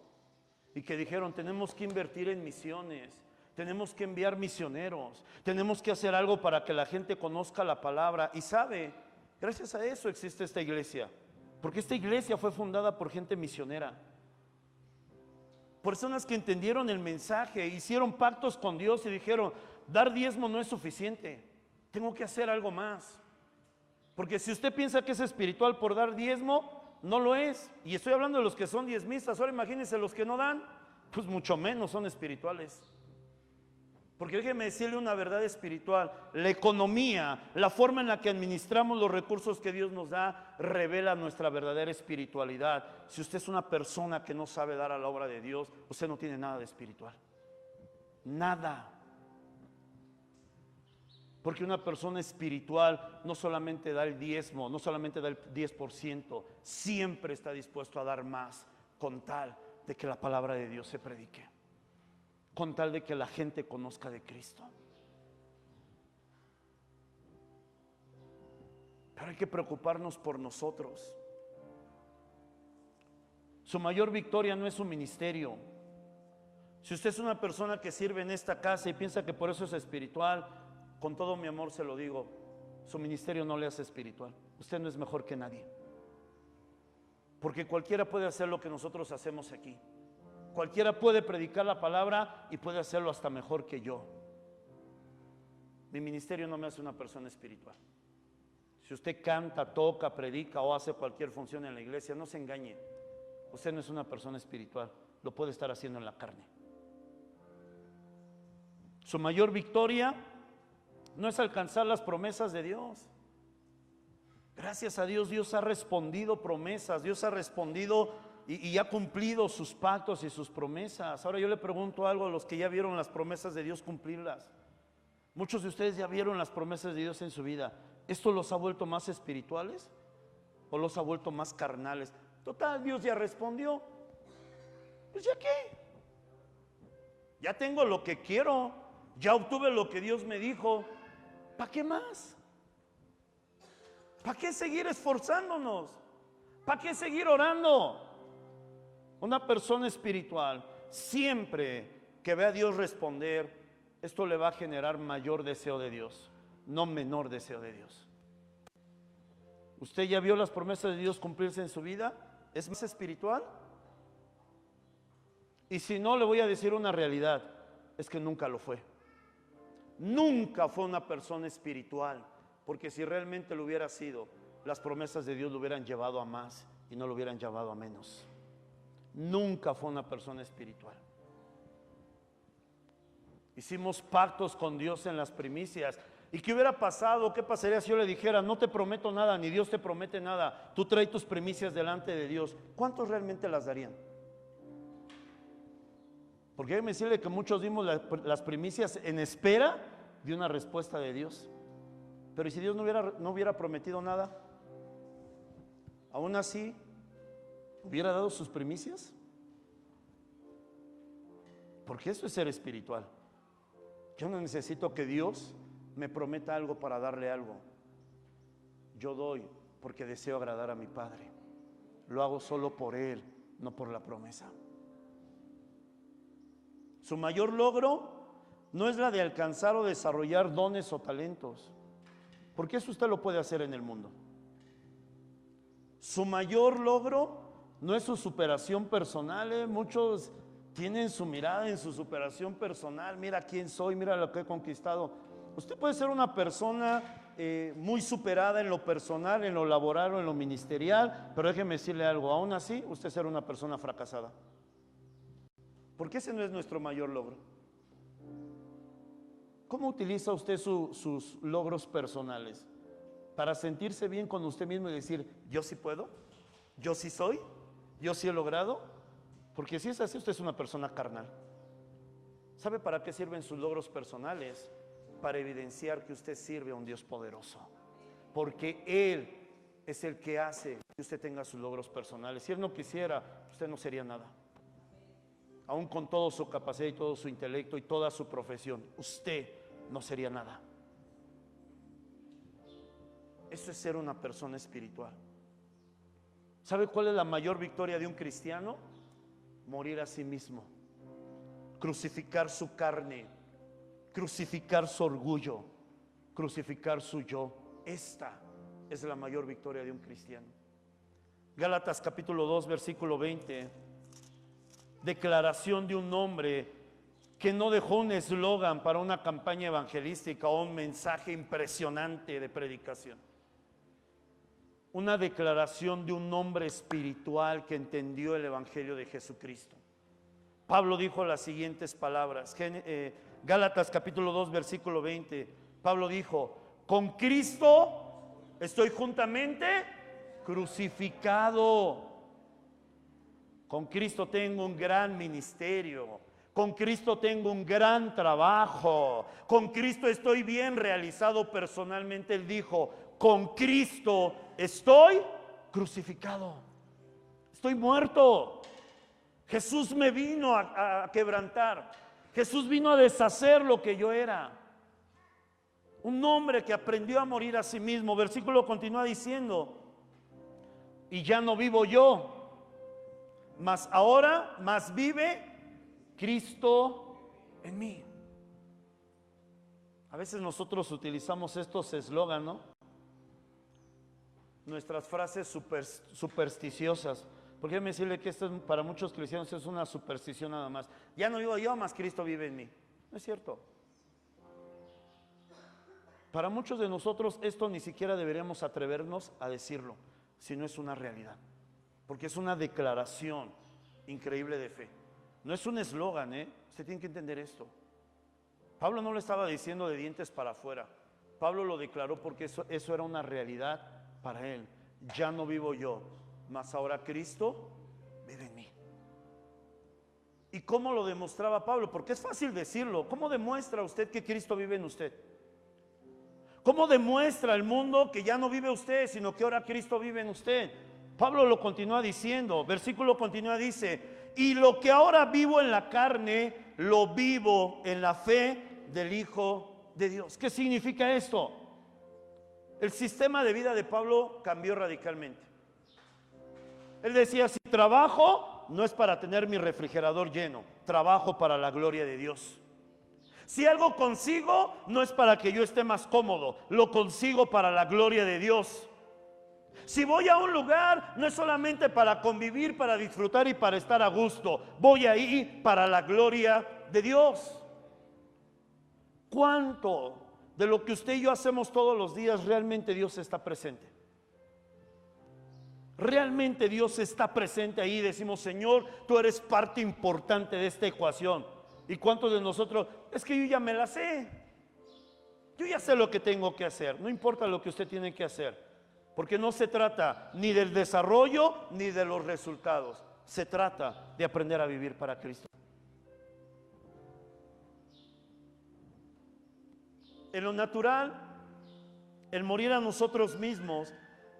y que dijeron, tenemos que invertir en misiones, tenemos que enviar misioneros, tenemos que hacer algo para que la gente conozca la palabra. Y sabe, gracias a eso existe esta iglesia, porque esta iglesia fue fundada por gente misionera, personas que entendieron el mensaje, hicieron pactos con Dios y dijeron, dar diezmo no es suficiente, tengo que hacer algo más. Porque si usted piensa que es espiritual por dar diezmo, no lo es. Y estoy hablando de los que son diezmistas. Ahora imagínense los que no dan, pues mucho menos son espirituales. Porque déjeme decirle una verdad espiritual: la economía, la forma en la que administramos los recursos que Dios nos da, revela nuestra verdadera espiritualidad. Si usted es una persona que no sabe dar a la obra de Dios, usted no tiene nada de espiritual. Nada. Porque una persona espiritual no solamente da el diezmo, no solamente da el 10%, siempre está dispuesto a dar más, con tal de que la palabra de Dios se predique, con tal de que la gente conozca de Cristo. Pero hay que preocuparnos por nosotros. Su mayor victoria no es su ministerio. Si usted es una persona que sirve en esta casa y piensa que por eso es espiritual, con todo mi amor se lo digo, su ministerio no le hace espiritual. Usted no es mejor que nadie, porque cualquiera puede hacer lo que nosotros hacemos aquí. Cualquiera puede predicar la palabra y puede hacerlo hasta mejor que yo. Mi ministerio no me hace una persona espiritual. Si usted canta, toca, predica o hace cualquier función en la iglesia, no se engañe. Usted no es una persona espiritual, lo puede estar haciendo en la carne. Su mayor victoria no es alcanzar las promesas de Dios. Gracias a Dios, Dios ha respondido promesas, Dios ha respondido y ha cumplido sus pactos y sus promesas. Ahora yo le pregunto algo a los que ya vieron las promesas de Dios cumplirlas. Muchos de ustedes ya vieron las promesas de Dios en su vida. ¿Esto los ha vuelto más espirituales o los ha vuelto más carnales? Total, Dios ya respondió. Pues ya qué, ya tengo lo que quiero, ya obtuve lo que Dios me dijo. ¿Para qué más? ¿Para qué seguir esforzándonos? ¿Para qué seguir orando? Una persona espiritual, siempre que ve a Dios responder, esto le va a generar mayor deseo de Dios, no menor deseo de Dios. ¿Usted ya vio las promesas de Dios cumplirse en su vida? ¿Es más espiritual? Y si no, le voy a decir una realidad, es que nunca lo fue. Nunca fue una persona espiritual, porque si realmente lo hubiera sido, las promesas de Dios lo hubieran llevado a más y no lo hubieran llevado a menos. nunca fue una persona espiritual. Hicimos pactos con Dios en las primicias. ¿Y qué hubiera pasado? ¿Qué pasaría si yo le dijera, no te prometo nada, ni Dios te promete nada? Tú traes tus primicias delante de Dios. ¿Cuántos realmente las darían? Porque déjeme decirle que muchos dimos las primicias en espera de una respuesta de Dios. Pero ¿y si Dios no hubiera prometido nada? ¿Aún así hubiera dado sus primicias? Porque eso es ser espiritual. Yo no necesito que Dios me prometa algo para darle algo. Yo doy porque deseo agradar a mi Padre. Lo hago solo por Él, no por la promesa. Su mayor logro no es la de alcanzar o desarrollar dones o talentos, porque eso usted lo puede hacer en el mundo. Su mayor logro no es su superación personal. Muchos tienen su mirada en su superación personal. Mira quién soy, mira lo que he conquistado. Usted puede ser una persona muy superada en lo personal, en lo laboral o en lo ministerial, pero déjeme decirle algo, aún así usted será una persona fracasada. Porque ese no es nuestro mayor logro. ¿Cómo utiliza usted sus logros personales? Para sentirse bien con usted mismo y decir, yo sí puedo, yo sí soy, yo sí he logrado. Porque si es así, usted es una persona carnal. ¿Sabe para qué sirven sus logros personales? Para evidenciar que usted sirve a un Dios poderoso. Porque Él es el que hace que usted tenga sus logros personales. Si Él no quisiera, usted no sería nada. Aún con toda su capacidad y todo su intelecto y toda su profesión, usted no sería nada. Eso es ser una persona espiritual. ¿Sabe cuál es la mayor victoria de un cristiano? Morir a sí mismo, crucificar su carne, crucificar su orgullo, crucificar su yo. Esta es la mayor victoria de un cristiano. Gálatas capítulo 2 versículo 20. Declaración de un hombre que no dejó un eslogan para una campaña evangelística o un mensaje impresionante de predicación. Una declaración de un hombre espiritual que entendió el evangelio de Jesucristo. Pablo dijo las siguientes palabras, Gálatas capítulo 2 versículo 20. Pablo dijo, con Cristo estoy juntamente crucificado. Con Cristo tengo un gran ministerio. Con Cristo tengo un gran trabajo. Con Cristo estoy bien realizado personalmente. Él dijo, con Cristo estoy crucificado. Estoy muerto. Jesús me vino a quebrantar. Jesús vino a deshacer lo que yo era. Un hombre que aprendió a morir a sí mismo. Versículo continúa diciendo, y ya no vivo yo, mas ahora más vive Cristo en mí. A veces nosotros utilizamos estos eslóganes, ¿no? Nuestras frases supersticiosas. Porque déjeme decirle que esto para muchos cristianos es una superstición nada más. Ya no vivo yo, más Cristo vive en mí. No es cierto. Para muchos de nosotros esto ni siquiera deberíamos atrevernos a decirlo, si no es una realidad. Porque es una declaración increíble de fe. No es un eslogan, Usted tiene que entender esto. Pablo no lo estaba diciendo de dientes para afuera. Pablo lo declaró porque eso era una realidad para él. Ya no vivo yo, mas ahora Cristo vive en mí. ¿Y cómo lo demostraba Pablo? Porque es fácil decirlo. ¿Cómo demuestra usted que Cristo vive en usted? ¿Cómo demuestra al mundo que ya no vive usted, sino que ahora Cristo vive en usted? Pablo lo continúa diciendo, versículo continúa, dice, y lo que ahora vivo en la carne, lo vivo en la fe del Hijo de Dios. ¿Qué significa esto? El sistema de vida de Pablo cambió radicalmente. Él decía, si trabajo, no es para tener mi refrigerador lleno, trabajo para la gloria de Dios. Si algo consigo, no es para que yo esté más cómodo, lo consigo para la gloria de Dios. Si voy a un lugar, no es solamente para convivir, para disfrutar y para estar a gusto. Voy ahí para la gloria de Dios. ¿Cuánto de lo que usted y yo hacemos todos los días realmente Dios está presente? Realmente Dios está presente ahí. Decimos, Señor, tú eres parte importante de esta ecuación. ¿Y cuántos de nosotros? Es que yo ya me la sé. Yo ya sé lo que tengo que hacer. No importa lo que usted tiene que hacer. Porque no se trata ni del desarrollo ni de los resultados. Se trata de aprender a vivir para Cristo. En lo natural, el morir a nosotros mismos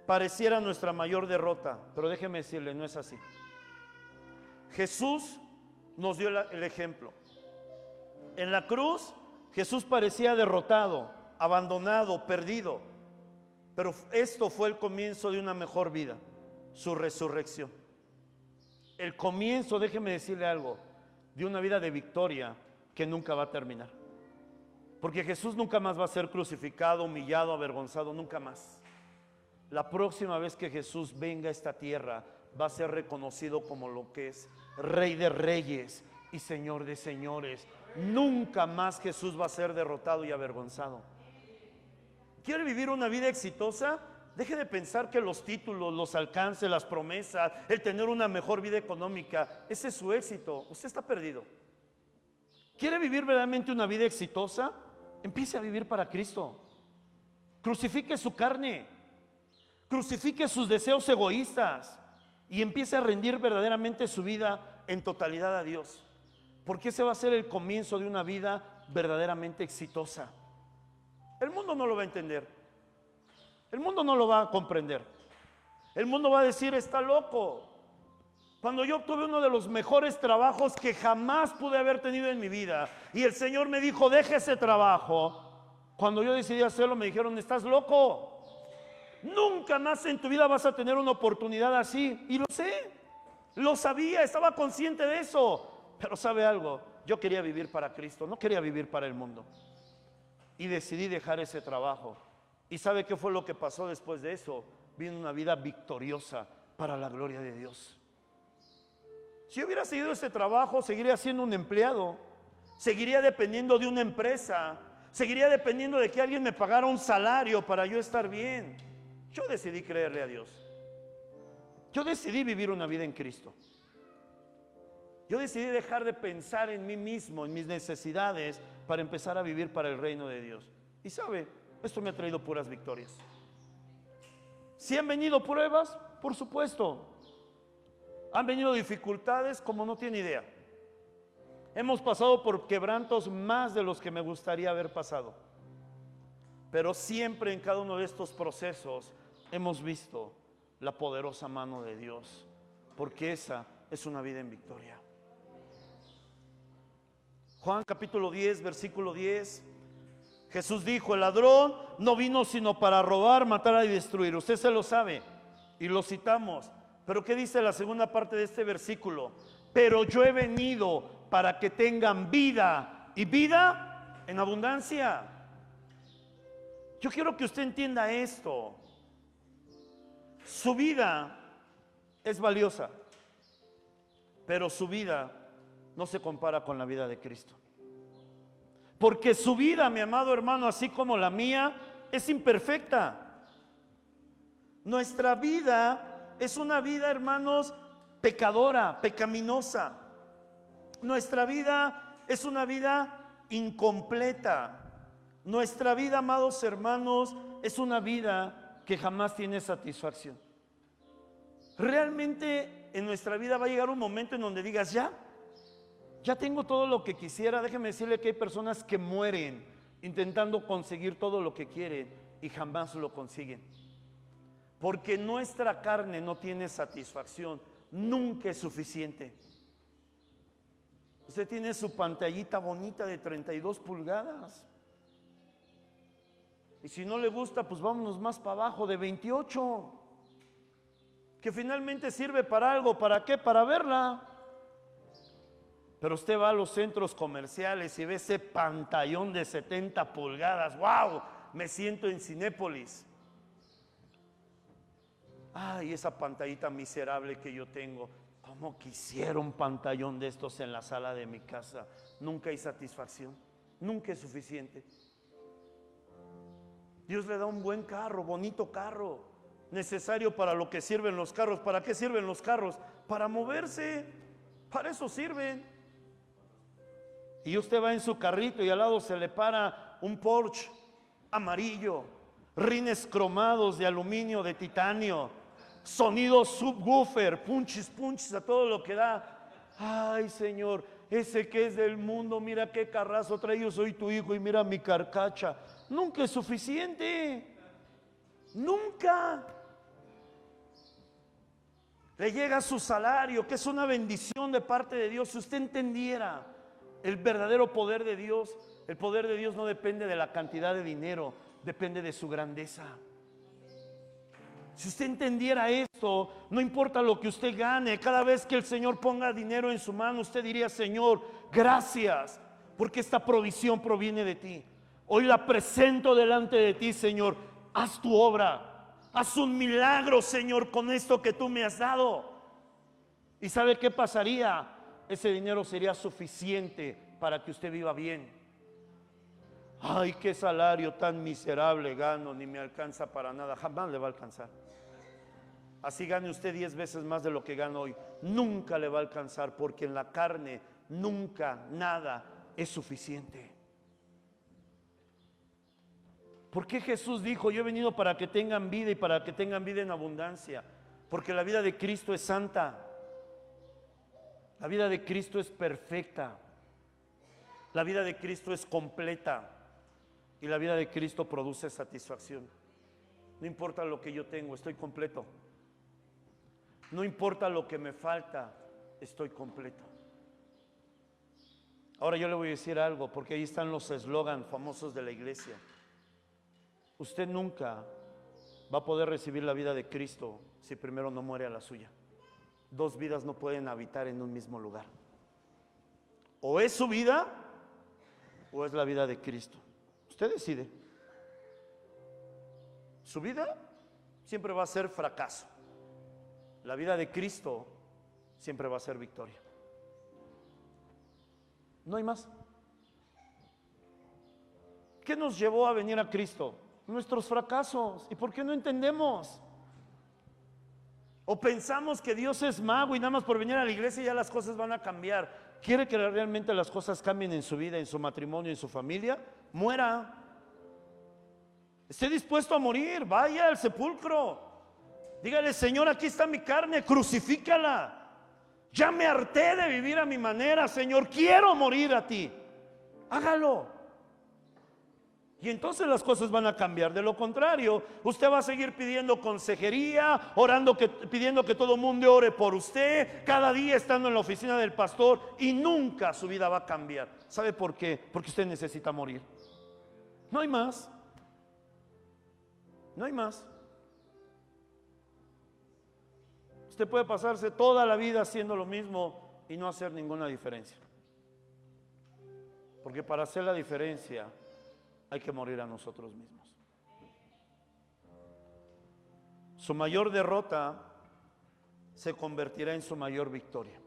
pareciera nuestra mayor derrota, pero déjeme decirle, no es así. Jesús nos dio el ejemplo. En la cruz, Jesús parecía derrotado, abandonado, perdido, pero esto fue el comienzo de una mejor vida, su resurrección. El comienzo, déjeme decirle algo, de una vida de victoria que nunca va a terminar. Porque Jesús nunca más va a ser crucificado, humillado, avergonzado, nunca más. La próxima vez que Jesús venga a esta tierra, va a ser reconocido como lo que es Rey de Reyes y Señor de Señores. Nunca más Jesús va a ser derrotado y avergonzado. ¿Quiere vivir una vida exitosa? Deje de pensar que los títulos, los alcances, las promesas, el tener una mejor vida económica, ese es su éxito. Usted está perdido. ¿Quiere vivir verdaderamente una vida exitosa? Empiece a vivir para Cristo. Crucifique su carne. Crucifique sus deseos egoístas y empiece a rendir verdaderamente su vida en totalidad a Dios. Porque ese va a ser el comienzo de una vida verdaderamente exitosa. El mundo no lo va a entender. El mundo no lo va a comprender. El mundo va a decir, está loco. Cuando yo obtuve uno de los mejores trabajos que jamás pude haber tenido en mi vida y el Señor me dijo, deje ese trabajo, cuando yo decidí hacerlo me dijeron, estás loco. Nunca más en tu vida vas a tener una oportunidad así. Y lo sé, lo sabía, estaba consciente de eso. Pero ¿sabe algo? Yo quería vivir para Cristo, no quería vivir para el mundo. Y decidí dejar ese trabajo. ¿Y sabe qué fue lo que pasó después de eso? Vino una vida victoriosa para la gloria de Dios. Si yo hubiera seguido ese trabajo, seguiría siendo un empleado, seguiría dependiendo de una empresa, seguiría dependiendo de que alguien me pagara un salario para yo estar bien. Yo decidí creerle a Dios. Yo decidí vivir una vida en Cristo. Yo decidí dejar de pensar en mí mismo, en mis necesidades, para empezar a vivir para el reino de Dios. Y sabe, esto me ha traído puras victorias. ¿Si han venido pruebas? Por supuesto. ¿Han venido dificultades? Como no tiene idea. Hemos pasado por quebrantos más de los que me gustaría haber pasado. Pero siempre en cada uno de estos procesos hemos visto la poderosa mano de Dios, porque esa es una vida en victoria. Juan capítulo 10, versículo 10. Jesús dijo, el ladrón no vino sino para robar, matar y destruir. Usted se lo sabe y lo citamos. Pero ¿qué dice la segunda parte de este versículo? Pero yo he venido para que tengan vida y vida en abundancia. Yo quiero que usted entienda esto. Su vida es valiosa, pero su vida no se compara con la vida de Cristo. Porque su vida, mi amado hermano, así como la mía, es imperfecta. Nuestra vida es una vida, hermanos, pecadora, pecaminosa. Nuestra vida es una vida incompleta. Nuestra vida, amados hermanos, es una vida que jamás tiene satisfacción. Realmente en nuestra vida va a llegar un momento en donde digas, ya tengo todo lo que quisiera. Déjeme decirle que hay personas que mueren intentando conseguir todo lo que quieren y jamás lo consiguen. Porque nuestra carne no tiene satisfacción, nunca es suficiente. Usted tiene su pantallita bonita de 32 pulgadas. Y si no le gusta, pues vámonos más para abajo, de 28. Que finalmente sirve para algo. ¿Para qué? Para verla. Pero usted va a los centros comerciales y ve ese pantallón de 70 pulgadas. ¡Wow! Me siento en Cinépolis. Ay, esa pantallita miserable que yo tengo. ¿Cómo quisiera un pantallón de estos en la sala de mi casa? Nunca hay satisfacción. Nunca es suficiente. Dios le da un buen carro, bonito carro. necesario para lo que sirven los carros. ¿Para qué sirven los carros? Para moverse, para eso sirven. Y usted va en su carrito y al lado se le para un Porsche amarillo, rines cromados de aluminio, de titanio, sonido subwoofer, punchis, punchis a todo lo que da. Ay, Señor, ese que es del mundo, mira qué carrazo trae, yo soy tu hijo y mira mi carcacha. Nunca es suficiente, nunca. Le llega su salario, que es una bendición de parte de Dios. Si usted entendiera el verdadero poder de Dios, el poder de Dios no depende de la cantidad de dinero, depende de su grandeza. Si usted entendiera esto, no importa lo que usted gane, cada vez que el Señor ponga dinero en su mano, usted diría: Señor, gracias, porque esta provisión proviene de ti. Hoy la presento delante de ti, Señor. Haz tu obra, haz un milagro, Señor, con esto que tú me has dado. ¿Y sabe qué pasaría? Ese dinero sería suficiente para que usted viva bien. Ay, qué salario tan miserable gano, ni me alcanza para nada. Jamás le va a alcanzar. Así gane usted 10 veces más de lo que gana hoy, nunca le va a alcanzar, porque en la carne nunca nada es suficiente. ¿Por qué Jesús dijo: yo he venido para que tengan vida y para que tengan vida en abundancia? Porque la vida de Cristo es santa, la vida de Cristo es perfecta, la vida de Cristo es completa y la vida de Cristo produce satisfacción. No importa lo que yo tengo, estoy completo. No importa lo que me falta, estoy completo. Ahora yo le voy a decir algo, porque ahí están los eslogans famosos de la iglesia. Usted nunca va a poder recibir la vida de Cristo si primero no muere a la suya. Dos vidas no pueden habitar en un mismo lugar. O es su vida o es la vida de Cristo. Usted decide. Su vida siempre va a ser fracaso. La vida de Cristo siempre va a ser victoria. No hay más. ¿Qué nos llevó a venir a Cristo? Nuestros fracasos. ¿Y por qué no entendemos? O pensamos que Dios es mago y nada más por venir a la iglesia ya las cosas van a cambiar. ¿Quiere que realmente las cosas cambien en su vida, en su matrimonio, en su familia? Muera. Esté dispuesto a morir. Vaya al sepulcro. Dígale: Señor, aquí está mi carne, crucifícala. Ya me harté de vivir a mi manera, Señor, quiero morir a ti. Hágalo. Y entonces las cosas van a cambiar. De lo contrario, usted va a seguir pidiendo consejería, pidiendo que todo el mundo ore por usted, cada día estando en la oficina del pastor, y nunca su vida va a cambiar. ¿Sabe por qué? Porque usted necesita morir. No hay más. No hay más. Usted puede pasarse toda la vida haciendo lo mismo y no hacer ninguna diferencia. Porque para hacer la diferencia hay que morir a nosotros mismos. Su mayor derrota se convertirá en su mayor victoria.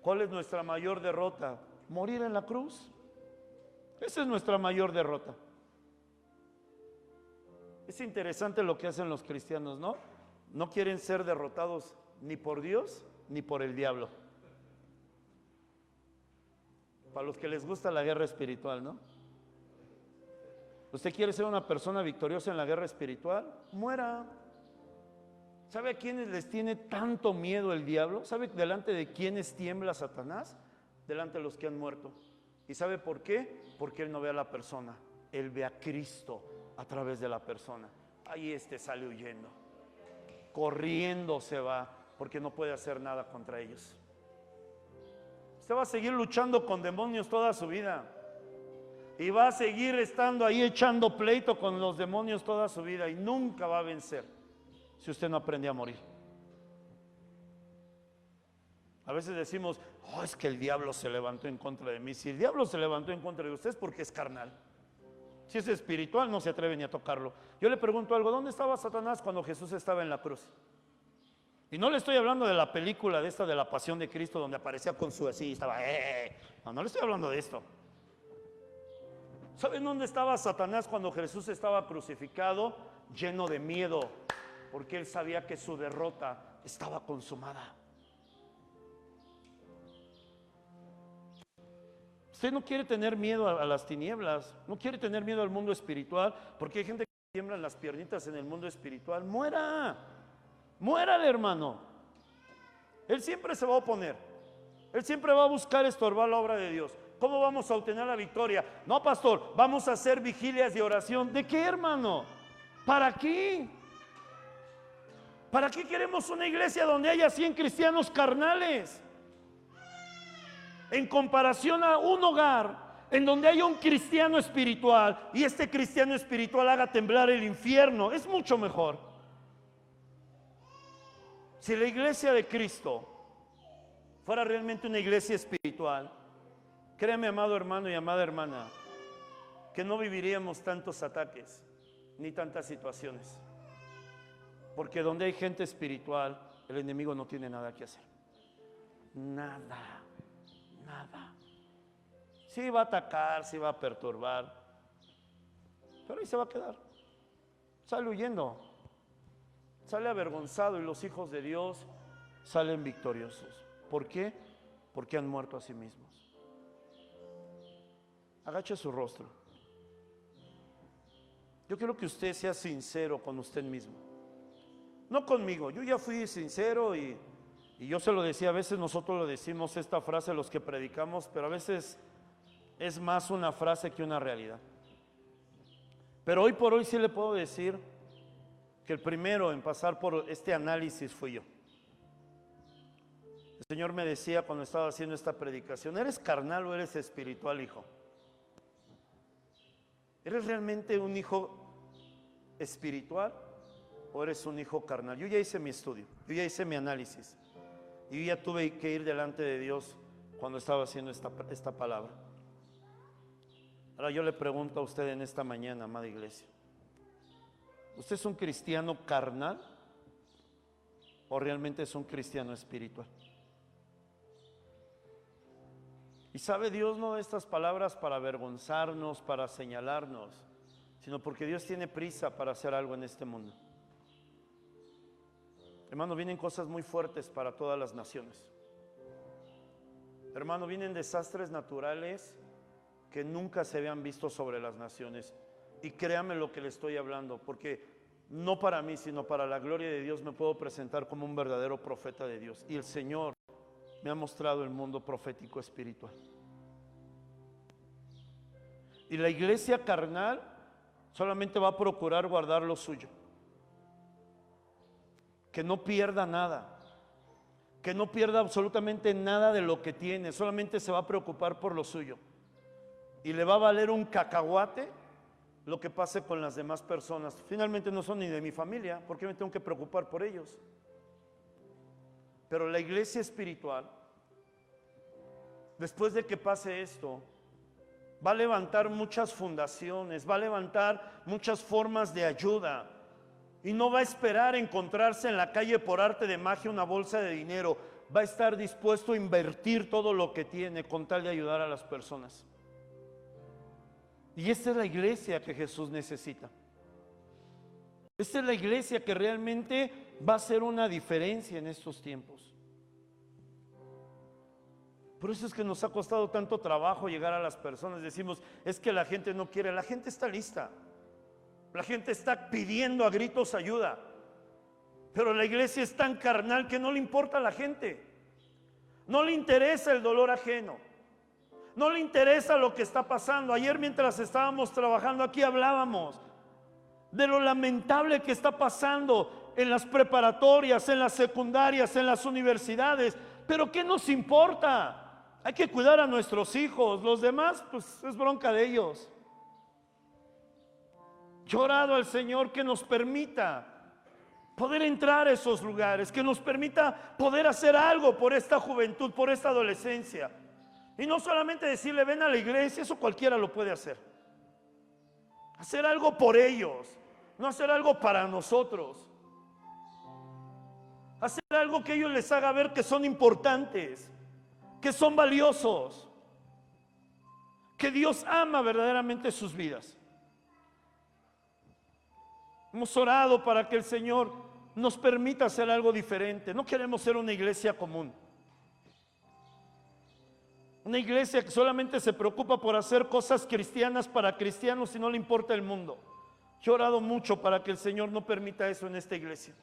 ¿Cuál es nuestra mayor derrota? Morir en la cruz. Esa es nuestra mayor derrota. Es interesante lo que hacen los cristianos, ¿no? No quieren ser derrotados ni por Dios ni por el diablo. Para los que les gusta la guerra espiritual, ¿no? ¿Usted quiere ser una persona victoriosa en la guerra espiritual? Muera. ¿Sabe a quiénes les tiene tanto miedo el diablo? ¿Sabe delante de quiénes tiembla Satanás? Delante de los que han muerto. ¿Y sabe por qué? Porque él no ve a la persona, él ve a Cristo a través de la persona. Ahí sale huyendo, corriendo se va, porque no puede hacer nada contra ellos. Usted va a seguir luchando con demonios toda su vida. Y va a seguir estando ahí echando pleito con los demonios toda su vida y nunca va a vencer si usted no aprende a morir. A veces decimos: oh, es que el diablo se levantó en contra de mí. Si el diablo se levantó en contra de usted es porque es carnal. Si es espiritual no se atreve ni a tocarlo. Yo le pregunto algo: ¿dónde estaba Satanás cuando Jesús estaba en la cruz? Y no le estoy hablando de la película de la Pasión de Cristo, donde aparecía con su así, estaba no le estoy hablando de esto. ¿Saben dónde estaba Satanás cuando Jesús estaba crucificado? Lleno de miedo, porque él sabía que su derrota estaba consumada. Usted no quiere tener miedo a las tinieblas, no quiere tener miedo al mundo espiritual, porque hay gente que tiembla las piernitas en el mundo espiritual. Muera, muérale, hermano. Él siempre se va a oponer, él siempre va a buscar estorbar la obra de Dios. ¿Cómo vamos a obtener la victoria? No, pastor, vamos a hacer vigilias de oración. ¿De qué, hermano? ¿Para qué? ¿Para qué queremos una iglesia donde haya 100 cristianos carnales? En comparación a un hogar en donde haya un cristiano espiritual y este cristiano espiritual haga temblar el infierno, es mucho mejor. Si la iglesia de Cristo fuera realmente una iglesia espiritual, créeme, amado hermano y amada hermana, que no viviríamos tantos ataques ni tantas situaciones, porque donde hay gente espiritual, el enemigo no tiene nada que hacer. Nada. Nada. Sí va a atacar, sí va a perturbar, pero ahí se va a quedar. Sale huyendo, sale avergonzado, y los hijos de Dios salen victoriosos. ¿Por qué? Porque han muerto a sí mismos. Agache su rostro. Yo quiero que usted sea sincero con usted mismo, no conmigo. Yo ya fui sincero y yo se lo decía. A veces nosotros lo decimos esta frase los que predicamos, pero a veces es más una frase que una realidad. Pero hoy por hoy sí le puedo decir que el primero en pasar por este análisis fui yo. El Señor me decía cuando estaba haciendo esta predicación: ¿eres carnal o eres espiritual, hijo? ¿Eres realmente un hijo espiritual o eres un hijo carnal? Yo ya hice mi estudio, yo ya hice mi análisis. Y yo ya tuve que ir delante de Dios cuando estaba haciendo esta palabra. Ahora yo le pregunto a usted en esta mañana, amada iglesia: ¿usted es un cristiano carnal o realmente es un cristiano espiritual? Y sabe, Dios no da estas palabras para avergonzarnos, para señalarnos, sino porque Dios tiene prisa para hacer algo en este mundo. Hermano, vienen cosas muy fuertes para todas las naciones. Hermano, vienen desastres naturales que nunca se habían visto sobre las naciones. Y créame lo que le estoy hablando, porque no para mí, sino para la gloria de Dios me puedo presentar como un verdadero profeta de Dios. Y el Señor me ha mostrado el mundo profético espiritual. Y la iglesia carnal solamente va a procurar guardar lo suyo. Que no pierda nada, que no pierda absolutamente nada de lo que tiene, solamente se va a preocupar por lo suyo. Y le va a valer un cacahuate lo que pase con las demás personas. Finalmente no son ni de mi familia, ¿por qué me tengo que preocupar por ellos? Pero la iglesia espiritual, después de que pase esto, va a levantar muchas fundaciones, va a levantar muchas formas de ayuda. Y no va a esperar encontrarse en la calle por arte de magia una bolsa de dinero. Va a estar dispuesto a invertir todo lo que tiene con tal de ayudar a las personas. Y esta es la iglesia que Jesús necesita. Esta es la iglesia que realmente va a hacer una diferencia en estos tiempos. Por eso es que nos ha costado tanto trabajo llegar a las personas. Decimos, es que la gente no quiere. La gente está lista. La gente está pidiendo a gritos ayuda, pero la iglesia es tan carnal que no le importa a la gente. No le interesa el dolor ajeno, no le interesa lo que está pasando. Ayer mientras estábamos trabajando aquí hablábamos de lo lamentable que está pasando en las preparatorias, en las secundarias, en las universidades. Pero ¿qué nos importa? Hay que cuidar a nuestros hijos, los demás pues es bronca de ellos. Yo he orado al Señor que nos permita poder entrar a esos lugares, que nos permita poder hacer algo por esta juventud, por esta adolescencia. Y no solamente decirle ven a la iglesia, eso cualquiera lo puede hacer. Hacer algo por ellos, no hacer algo para nosotros. Hacer algo que ellos les haga ver que son importantes, que son valiosos, que Dios ama verdaderamente sus vidas. Hemos orado para que el Señor nos permita hacer algo diferente. No queremos ser una iglesia común, una iglesia que solamente se preocupa por hacer cosas cristianas para cristianos y no le importa el mundo. Yo he orado mucho para que el Señor no permita eso en esta iglesia.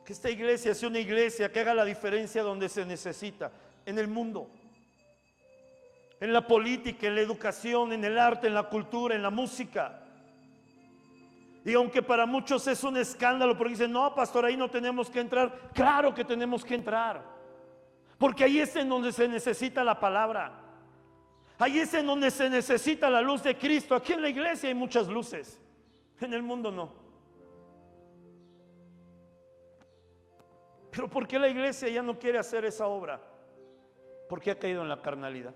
Que esta iglesia sea una iglesia que haga la diferencia donde se necesita, en el mundo, en la política, en la educación, en el arte, en la cultura, en la música. Y aunque para muchos es un escándalo porque dicen, no, pastor, ahí no tenemos que entrar. Claro que tenemos que entrar, porque ahí es en donde se necesita la palabra. Ahí es en donde se necesita la luz de Cristo. Aquí en la iglesia hay muchas luces, en el mundo no. Pero ¿por qué la iglesia ya no quiere hacer esa obra? Porque ha caído en la carnalidad.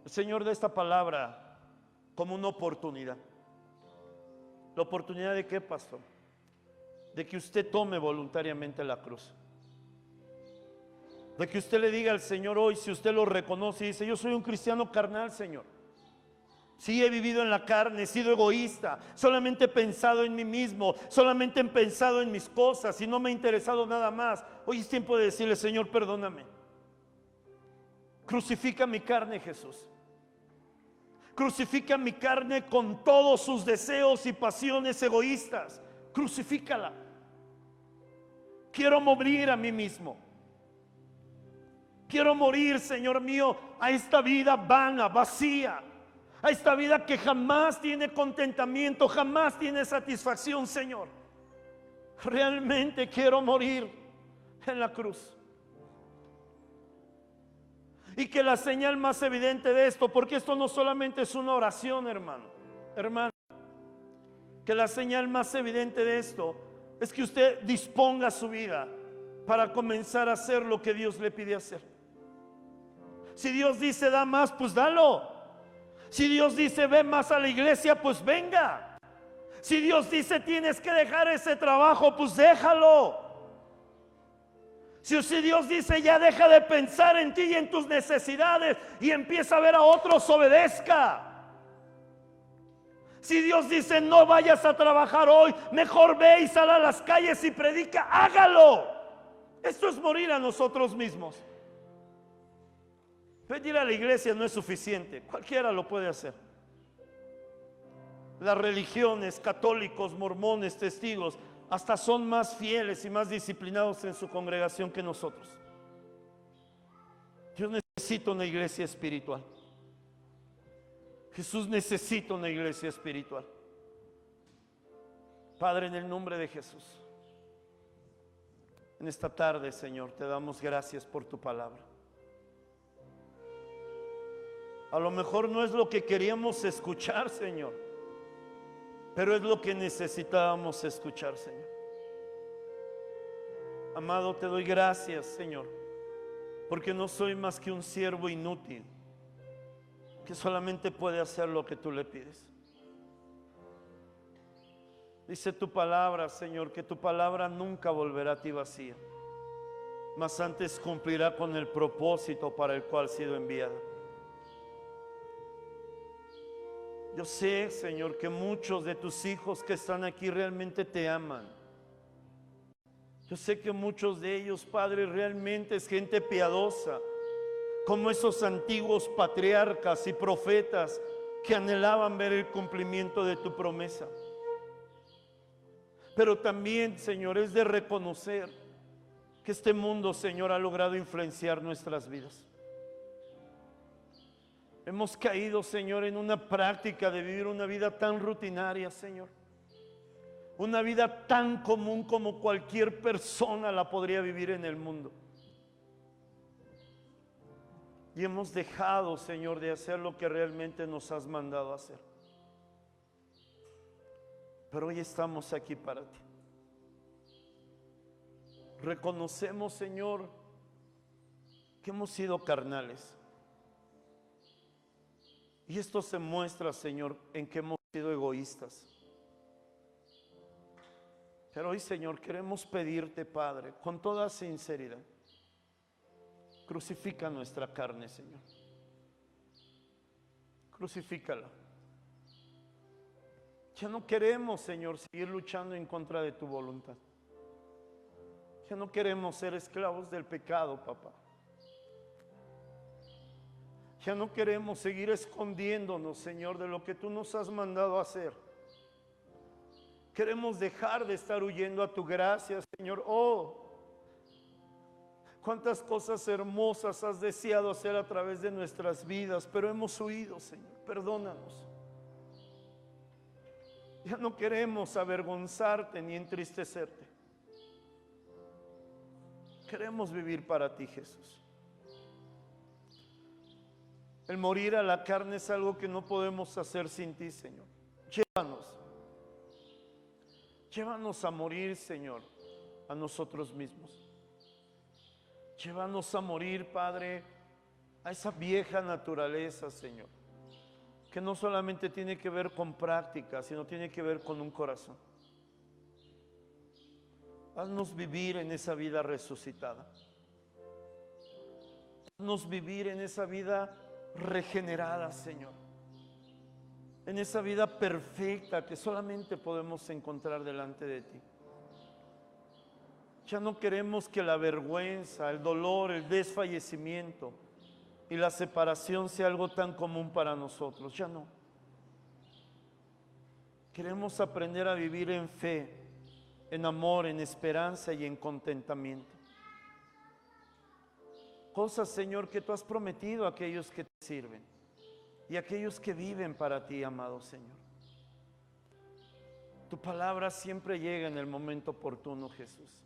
El Señor da esta palabra como una oportunidad. ¿La oportunidad de qué, pastor? De que usted tome voluntariamente la cruz. De que usted le diga al Señor hoy, si usted lo reconoce y dice, yo soy un cristiano carnal, Señor. Sí, he vivido en la carne, he sido egoísta, solamente he pensado en mí mismo, solamente he pensado en mis cosas y no me ha interesado nada más. Hoy es tiempo de decirle, Señor, perdóname. Crucifica mi carne, Jesús. Crucifica mi carne con todos sus deseos y pasiones egoístas. Crucifícala. Quiero morir a mí mismo. Quiero morir, Señor mío, a esta vida vana, vacía. A esta vida que jamás tiene contentamiento, jamás tiene satisfacción, Señor. Realmente quiero morir en la cruz. Y que la señal más evidente de esto, porque esto no solamente es una oración, hermano, que la señal más evidente de esto es que usted disponga su vida para comenzar a hacer lo que Dios le pide hacer. Si Dios dice da más, pues dalo. Si Dios dice ve más a la iglesia, pues venga. Si Dios dice tienes que dejar ese trabajo, pues déjalo. Si Dios dice ya deja de pensar en ti y en tus necesidades y empieza a ver a otros, obedezca. Si Dios dice no vayas a trabajar hoy, mejor ve y sal a las calles y predica, hágalo. Esto es morir a nosotros mismos. Venir a la iglesia no es suficiente, cualquiera lo puede hacer. Las religiones, católicos, mormones, testigos, hasta son más fieles y más disciplinados en su congregación que nosotros. Yo necesito una iglesia espiritual. Jesús necesita una iglesia espiritual. Padre, en el nombre de Jesús, en esta tarde, Señor, te damos gracias por tu palabra. A lo mejor no es lo que queríamos escuchar, Señor, pero es lo que necesitábamos escuchar, Señor. Amado, te doy gracias, Señor, porque no soy más que un siervo inútil que solamente puede hacer lo que tú le pides. Dice tu palabra, Señor, que tu palabra nunca volverá a ti vacía, mas antes cumplirá con el propósito para el cual ha sido enviada. Yo sé, Señor, que muchos de tus hijos que están aquí realmente te aman. Yo sé que muchos de ellos, Padre, realmente es gente piadosa, como esos antiguos patriarcas y profetas que anhelaban ver el cumplimiento de tu promesa. Pero también, Señor, es de reconocer que este mundo, Señor, ha logrado influenciar nuestras vidas. Hemos caído, Señor, en una práctica de vivir una vida tan rutinaria, Señor. Una vida tan común como cualquier persona la podría vivir en el mundo. Y hemos dejado, Señor, de hacer lo que realmente nos has mandado a hacer. Pero hoy estamos aquí para ti. Reconocemos, Señor, que hemos sido carnales. Y esto se muestra, Señor, en que hemos sido egoístas. Pero hoy, Señor, queremos pedirte, Padre, con toda sinceridad, Crucifica nuestra carne, Señor. Crucifícala. Ya no queremos, Señor, seguir luchando en contra de tu voluntad. Ya no queremos ser esclavos del pecado, papá. Ya no queremos seguir escondiéndonos, Señor, de lo que tú nos has mandado a hacer. Queremos dejar de estar huyendo a tu gracia, Señor. Oh, cuántas cosas hermosas has deseado hacer a través de nuestras vidas, pero hemos huido, Señor. Perdónanos. Ya no queremos avergonzarte ni entristecerte. Queremos vivir para ti, Jesús. El morir a la carne es algo que no podemos hacer sin ti, Señor. Llévanos a morir, Señor, a nosotros mismos. Llévanos a morir, Padre, a esa vieja naturaleza, Señor, que no solamente tiene que ver con práctica, sino tiene que ver con un corazón. Haznos vivir en esa vida resucitada. Haznos vivir en esa vida regenerada, Señor. En esa vida perfecta que solamente podemos encontrar delante de ti. Ya no queremos que la vergüenza, el dolor, el desfallecimiento y la separación sea algo tan común para nosotros. Ya no. Queremos aprender a vivir en fe, en amor, en esperanza y en contentamiento. Cosas, Señor, que tú has prometido a aquellos que te sirven y a aquellos que viven para ti, amado Señor. Tu palabra siempre llega en el momento oportuno, Jesús.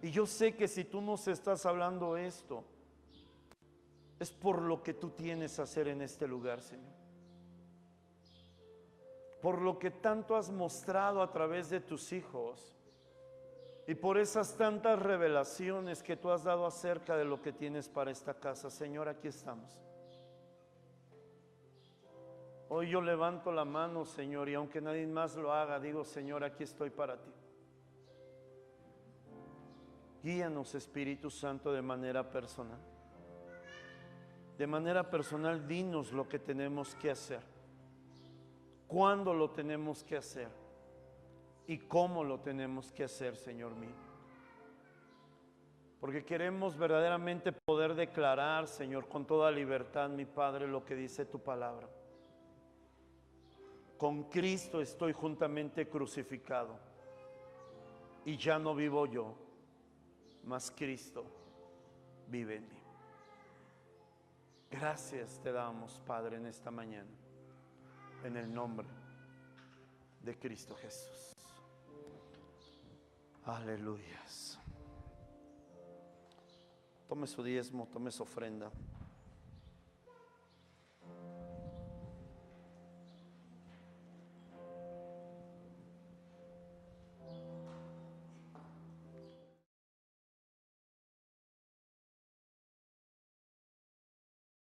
Y yo sé que si tú nos estás hablando esto, es por lo que tú tienes a hacer en este lugar, Señor. Por lo que tanto has mostrado a través de tus hijos y por esas tantas revelaciones que tú has dado acerca de lo que tienes para esta casa. Señor, aquí estamos. Hoy yo levanto la mano, Señor, y aunque nadie más lo haga, digo, Señor, aquí estoy para ti. Guíanos, Espíritu Santo, de manera personal. De manera personal, dinos lo que tenemos que hacer, cuándo lo tenemos que hacer y cómo lo tenemos que hacer, Señor mío. Porque queremos verdaderamente poder declarar, Señor, con toda libertad, mi Padre, lo que dice tu palabra. Con Cristo estoy juntamente crucificado y ya no vivo yo, mas Cristo vive en mí. Gracias te damos, Padre, en esta mañana, en el nombre de Cristo Jesús. Aleluyas. Tome su diezmo, tome su ofrenda.